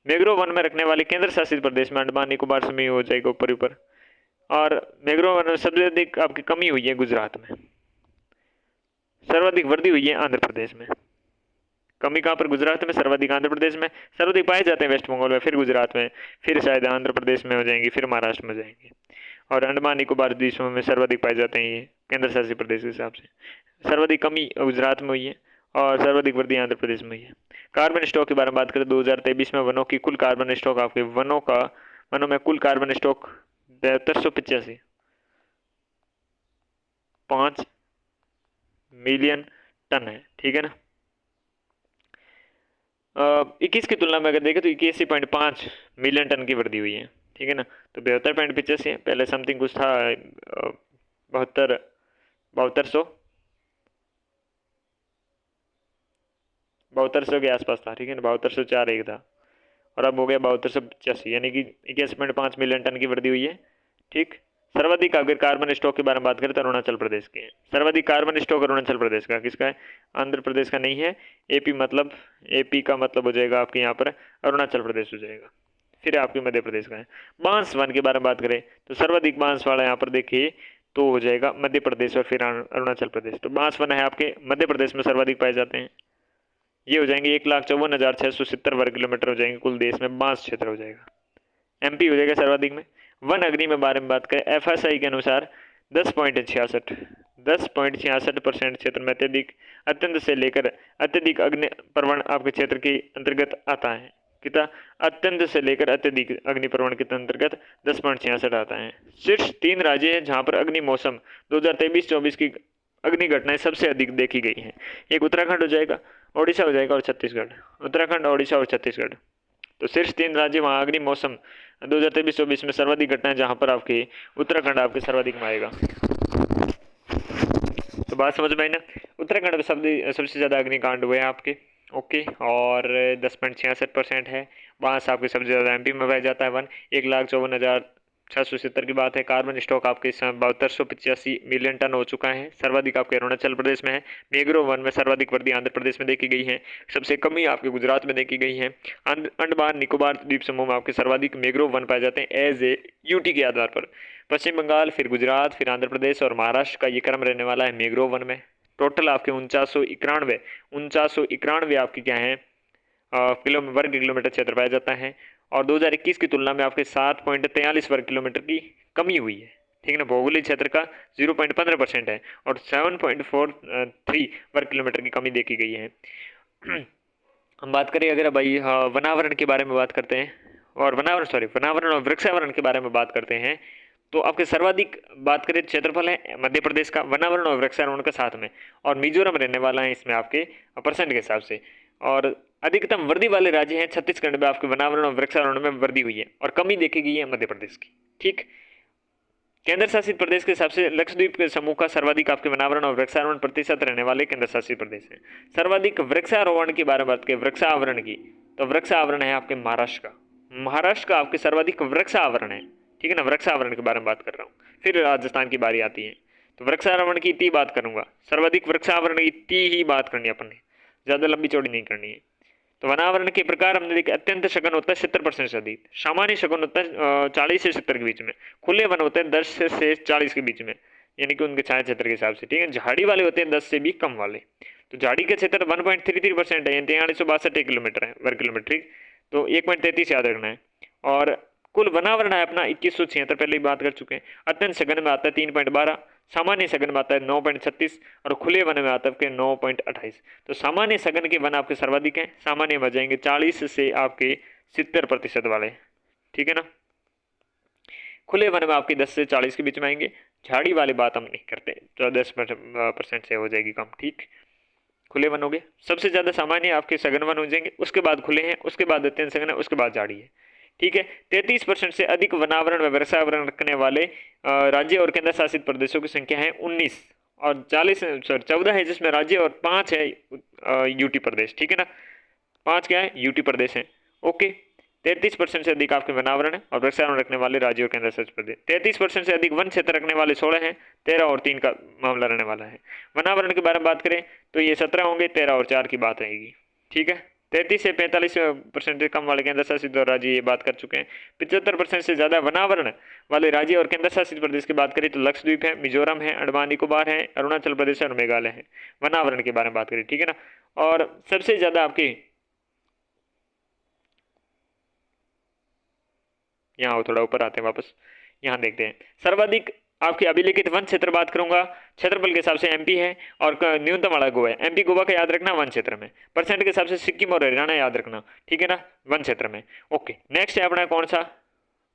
मैंग्रोव वन में रखने वाले केंद्र शासित प्रदेश में अंडमान निकोबार समूह हो जाएगा ऊपर ऊपर। और मैंग्रोव वन में सबसे अधिक आपकी कमी हुई है गुजरात में, सर्वाधिक वृद्धि हुई है आंध्र प्रदेश में। कमी कहाँ पर, गुजरात में, सर्वाधिक आंध्र प्रदेश में, सर्वाधिक पाए जाते हैं वेस्ट बंगाल में, फिर गुजरात में, फिर शायद आंध्र प्रदेश में हो जाएंगी, फिर महाराष्ट्र में हो जाएंगी। और अंडमान निकोबार द्वीप समूह में सर्वाधिक पाए जाते हैं ये केंद्र शासित प्रदेश के हिसाब से। सर्वाधिक कमी गुजरात में हुई है और सर्वाधिक वृद्धि आंध्र प्रदेश में हुई है। कार्बन स्टॉक के बारे में बात करें 2023 में वनों की कुल कार्बन स्टॉक आपके वनों में कुल कार्बन स्टॉक 7385 5 मिलियन टन है, ठीक है ना। 21 की तुलना में अगर देखें तो 81.5 मिलियन टन की वृद्धि हुई है, ठीक है ना। तो 72.85 है, पहले समथिंग कुछ था 7200 के आसपास था, ठीक है ना, 7204 एक था, और अब हो गया 7285, यानी कि 81.5 मिलियन टन की वृद्धि हुई है, ठीक। सर्वाधिक अगर कार्बन स्टॉक के बारे में बात करें तो अरुणाचल प्रदेश के, सर्वाधिक कार्बन स्टॉक अरुणाचल प्रदेश का, किसका है, आंध्र प्रदेश का नहीं है। AP का मतलब हो जाएगा आपके यहाँ पर अरुणाचल प्रदेश हो जाएगा, फिर आपके मध्य प्रदेश का है। बांस वन के बारे में बात करें तो सर्वाधिक बांस वाला यहाँ पर देखिए तो हो जाएगा मध्य प्रदेश और फिर अरुणाचल प्रदेश। तो बांस वन है आपके मध्य प्रदेश में सर्वाधिक पाए जाते हैं, ये हो जाएंगे 1,54,670 वर्ग किलोमीटर हो जाएंगे, कुल देश में बांस क्षेत्र हो जाएगा। MP हो जाएगा सर्वाधिक में। वन अग्नि में बारे में बात करें FSI के अनुसार 10.66% क्षेत्र में अत्यंत से लेकर अत्यधिक अग्नि प्रवण आपके क्षेत्र के अंतर्गत आता है। कितना, अत्यंत से लेकर अत्यधिक अग्नि प्रवण के अंतर्गत 10.66 आता है। शीर्ष 3 राज्य हैं जहां पर अग्नि मौसम 2023-24 की अग्नि घटनाएं सबसे अधिक देखी गई हैं। एक उत्तराखंड हो जाएगा, ओडिशा हो जाएगा और छत्तीसगढ़। उत्तराखंड, ओडिशा और छत्तीसगढ़, तो शीर्ष 3 राज्य वहाँ अग्नि मौसम 2023-24 में सर्वाधिक घटनाएं जहाँ पर आपके उत्तराखंड आपके सर्वाधिक में आएगा। तो बात समझ में आई ना। उत्तराखंड में सबसे ज़्यादा अग्निकांड हुए हैं आपके, ओके, और 10.66% है। बांस आपके सबसे ज़्यादा एमपी में पाया जाता है, 1,54,670 की बात है। कार्बन स्टॉक आपके इस समय 7285 मिलियन टन हो चुका है। सर्वाधिक आपके अरुणाचल प्रदेश में है। मैंग्रोव वन में सर्वाधिक वृद्धि आंध्र प्रदेश में देखी गई है। सबसे कमी आपके गुजरात में देखी गई है। अंडमान निकोबार द्वीप समूह में आपके सर्वाधिक मैंग्रोव वन पाए जाते हैं एज ए यूटी के आधार पर। पश्चिम बंगाल, फिर गुजरात, फिर आंध्र प्रदेश और महाराष्ट्र का ये क्रम रहने वाला है मैंग्रोव वन में। टोटल आपके 4991 आपके क्या है वर्ग किलोमीटर क्षेत्र पाया जाता है। और 2021 की तुलना में आपके 7.43 वर्ग किलोमीटर की कमी हुई है। ठीक है ना, भौगोलिक क्षेत्र का 0.15% है और 7.43 वर्ग किलोमीटर की कमी देखी गई है। हम बात करें अगर भाई वनावरण के बारे में बात करते हैं, और वनावरण और वृक्षावरण के बारे में बात करते हैं, तो आपके सर्वाधिक बात करें क्षेत्रफल है मध्य प्रदेश का वनावरण और वृक्षारोपण के साथ में, और मिजोरम रहने वाला है इसमें आपके परसेंट के हिसाब से। और अधिकतम वृद्धि वाले राज्य हैं छत्तीसगढ़ में आपके वनावरण और वृक्षारोपण में वृद्धि हुई है, और कमी देखी गई है मध्य प्रदेश की। ठीक, केंद्र शासित प्रदेश के हिसाब से लक्षद्वीप के समूह का सर्वाधिक आपके वनावरण और वृक्षारोपण प्रतिशत रहने वाले केंद्र शासित प्रदेश हैं। सर्वाधिक वृक्षारोपण की बारे में बात करें वृक्षावरण की, तो वृक्षावरण है आपके महाराष्ट्र का। महाराष्ट्र का आपके सर्वाधिक वृक्षावरण है। ठीक है ना, वृक्षावरण के बारे में बात कर रहा हूँ। फिर राजस्थान की बारी आती है, तो वृक्षारोपण की इतनी बात करूंगा, सर्वाधिक वृक्षावरण की इतनी ही बात करनी है अपन ने, ज़्यादा लंबी चौड़ी नहीं करनी है। तो वनावरण के प्रकार हमने देखे, अत्यंत सघन होता है 70% से अधिक, सामान्य सघन होता है 40 से 70 के बीच में, खुले वन होते हैं 10 से 40 के बीच में, यानी कि उनके छाया क्षेत्र के हिसाब से। ठीक है, झाड़ी वाले होते हैं 10 से भी कम वाले। तो झाड़ी का क्षेत्र 1.33% है, यानी 4362 किलोमीटर है वर्ग किलोमीटर। ठीक, तो 1.33 याद रखना है। और कुल वनावरण है अपना 2176, पहले ही बात कर चुके हैं। अत्यंत सघन में आता है 3.12, सामान्य सघन में आता है 9.36, और खुले वन में आता है 9.28। तो सामान्य सघन के वन आपके सर्वाधिक हैं, सामान्य में जाएंगे 40 से आपके 70% वाले। ठीक है ना, खुले वन में आपके 10 से 40 के बीच में आएंगे। झाड़ी वाली बात हम नहीं करते, 10% से हो जाएगी कम। ठीक, खुले वन हो गए। सबसे ज़्यादा सामान्य आपके सघन वन हो जाएंगे, उसके बाद खुले हैं, उसके बाद अत्यंत सघन है, उसके बाद झाड़ी है। ठीक है, 33% से अधिक वनावरण व वृक्षावरण रखने वाले राज्य और केंद्र शासित प्रदेशों की संख्या है 19, और 14 है जिसमें राज्य, और 5 है यूटी प्रदेश। ठीक है ना, 5 क्या है, यूटी प्रदेश है। ओके, 33% से अधिक आपके वनावरण है और वृक्षारोपण रखने वाले राज्य और केंद्र शासित प्रदेश। 33% से अधिक वन क्षेत्र रखने वाले 16 हैं, 13 और 3 का मामला रहने वाला है। वनावरण के बारे में बात करें तो ये 17 होंगे, 13 और 4 की बात रहेगी। ठीक है, 33 से 45% से कम वाले केंद्र शासित राज्य ये बात कर चुके हैं। 75% से ज़्यादा वनावरण वाले राज्य और केंद्र शासित प्रदेश की बात करें तो लक्षद्वीप है, मिजोरम है, अंडमान निकोबार है, अरुणाचल प्रदेश है और मेघालय है। वनावरण के बारे में बात करें, ठीक है ना। और सबसे ज़्यादा आपके यहाँ थोड़ा ऊपर आते हैं वापस, यहाँ देखते हैं सर्वाधिक आपके अभिलेखित वन क्षेत्र बात करूंगा, क्षेत्रफल के हिसाब से एमपी है और न्यूनतम वाला गोवा है। एमपी गोवा का याद रखना वन क्षेत्र में, परसेंट के हिसाब से सिक्किम और हरियाणा याद रखना। ठीक है ना, वन क्षेत्र में। ओके, नेक्स्ट है अपना कौन सा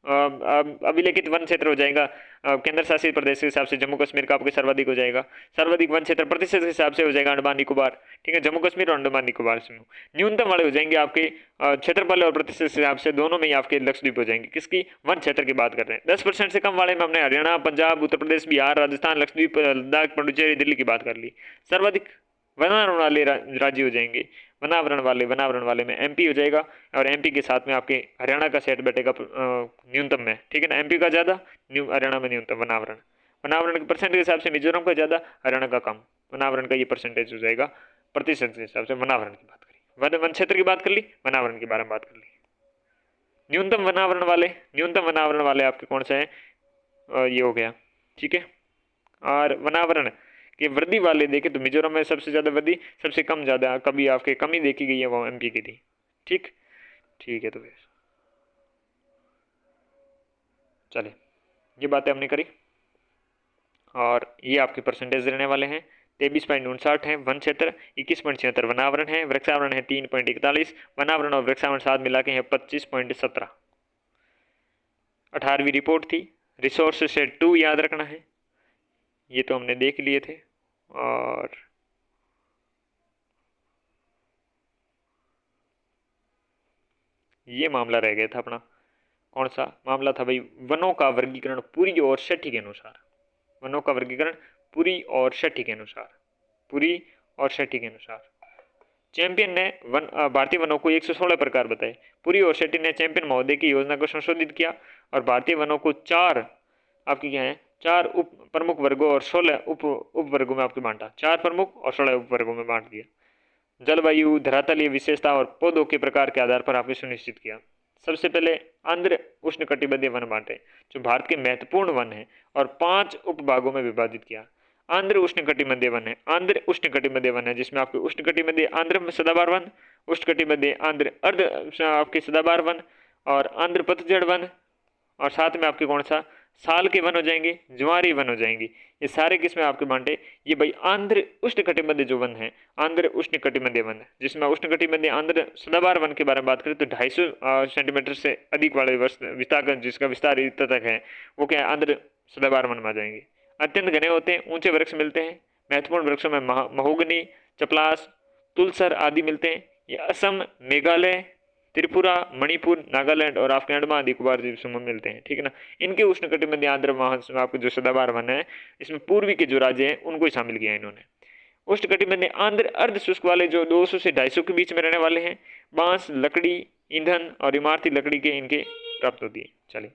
अभिलेखित वन क्षेत्र हो जाएगा केंद्र शासित प्रदेश के हिसाब से जम्मू कश्मीर का आपके सर्वाधिक हो जाएगा। सर्वाधिक वन क्षेत्र प्रतिशत के हिसाब से हो जाएगा अंडमान निकोबार। ठीक है, जम्मू कश्मीर और अंडमान निकोबार समूह। न्यूनतम वाले हो जाएंगे आपके क्षेत्रफल और प्रतिशत के हिसाब से दोनों में ही आपके लक्षद्वीप हो जाएंगे। किसकी, वन क्षेत्र की बात कर रहे हैं। 10% से कम वाले में हमने हरियाणा, पंजाब, उत्तर प्रदेश, बिहार, राजस्थान, लक्षद्वीप, लद्दाख, पुडुचेरी, दिल्ली की बात कर ली। सर्वाधिक वनावरण वाले राज्य हो जाएंगे, वनावरण वाले में एमपी हो जाएगा, और एमपी के साथ में आपके हरियाणा का सेट बैठेगा न्यूनतम में। ठीक है ना, एमपी का ज़्यादा, हरियाणा में न्यूनतम वनावरण। वनावरण के परसेंट के हिसाब से मिजोरम का ज़्यादा, हरियाणा का कम। वनावरण का ये परसेंटेज हो जाएगा प्रतिशत के हिसाब से। वनावरण की बात करी, वन क्षेत्र की बात कर ली, वनावरण के बारे में बात कर ली। न्यूनतम वनावरण वाले आपके कौन से हैं, ये हो गया। ठीक है, और वनावरण कि वृद्धि वाले देखें तो मिजोरम में सबसे ज़्यादा वृद्धि, सबसे कम ज़्यादा कभी आपके कमी देखी गई है वो एमपी की थी। ठीक है, तो फिर चले, ये बातें हमने करी, और ये आपके परसेंटेज रहने वाले हैं। 23.59 है वन क्षेत्र, 21.76 वनावरण है, वृक्षावरण है 3.41, वनावरण और वृक्षावरण साथ मिला के हैं 25.17। 18वीं रिपोर्ट थी। रिसोर्स सेट 2 याद रखना है, ये तो हमने देख लिए थे। और ये मामला रह गया था अपना, कौन सा मामला था भाई, वनों का वर्गीकरण पूरी और छठी के अनुसार। वनों का वर्गीकरण पूरी और छठी के अनुसार, पूरी और छठी के अनुसार। चैंपियन ने भारतीय वनों को 116 प्रकार बताए। पुरी और शेट्टी ने चैंपियन महोदय की योजना को संशोधित किया और भारतीय वनों को 4 आपकी क्या है 4 उप प्रमुख वर्गों और 16 उप वर्गों में आपकी बांटा। 4 प्रमुख और 16 उप वर्गों में बांट दिया। जलवायु, धरातलीय विशेषता और पौधों के प्रकार के आधार पर आपने सुनिश्चित किया। सबसे पहले आंध्र उष्णकटिबंधीय वन बांटे जो भारत के महत्वपूर्ण वन है और 5 उपभागों में विभाजित किया। आंध्र उष्णकटिबंधीय वन है, आंध्र उष्णकटिबंधीय वन है जिसमें आपके उष्णकटिबंधीय आंध्र में सदाबहार वन, उष्णकटिबंधीय आंध्र अर्ध आपके सदाबहार वन और आंध्र पतझड़ वन, और साथ में आपके कौन सा साल के वन हो जाएंगे, ज्वारी वन हो जाएंगी। ये सारे किसमें आपके बांटे, ये भाई आंध्र उष्णकटिबंधीय जो वन है, आंध्र उष्णकटिबंधीय वन, जिसमें उष्णकटिबंधीय आंध्र सदाबहार वन के बारे में बात करें तो 250 सेंटीमीटर से अधिक वाले विस्तार जिसका विस्तार इतना तक है वो क्या है आंध्र सदाबहार वन में आ जाएंगे। अत्यंत घने होते हैं, ऊंचे वृक्ष मिलते हैं। महत्वपूर्ण वृक्षों में महोगनी, चपलास, तुलसर आदि मिलते हैं। ये असम, मेघालय, त्रिपुरा, मणिपुर, नागालैंड और आपके अंडमान निकोबार द्वीप समूह मिलते हैं, ठीक है ना। इनके उष्णकटिबंधीय आंध्र आपके जो सदाबहार वन है इसमें पूर्वी के जो राज्य हैं उनको ही शामिल किया इन्होंने। उष्णकटिबंधीय आंध्र अर्ध शुष्क वाले जो 200 से 250 के बीच में रहने वाले हैं। बांस, लकड़ी, ईंधन और इमारती लकड़ी के इनके प्राप्त होती है। चलिए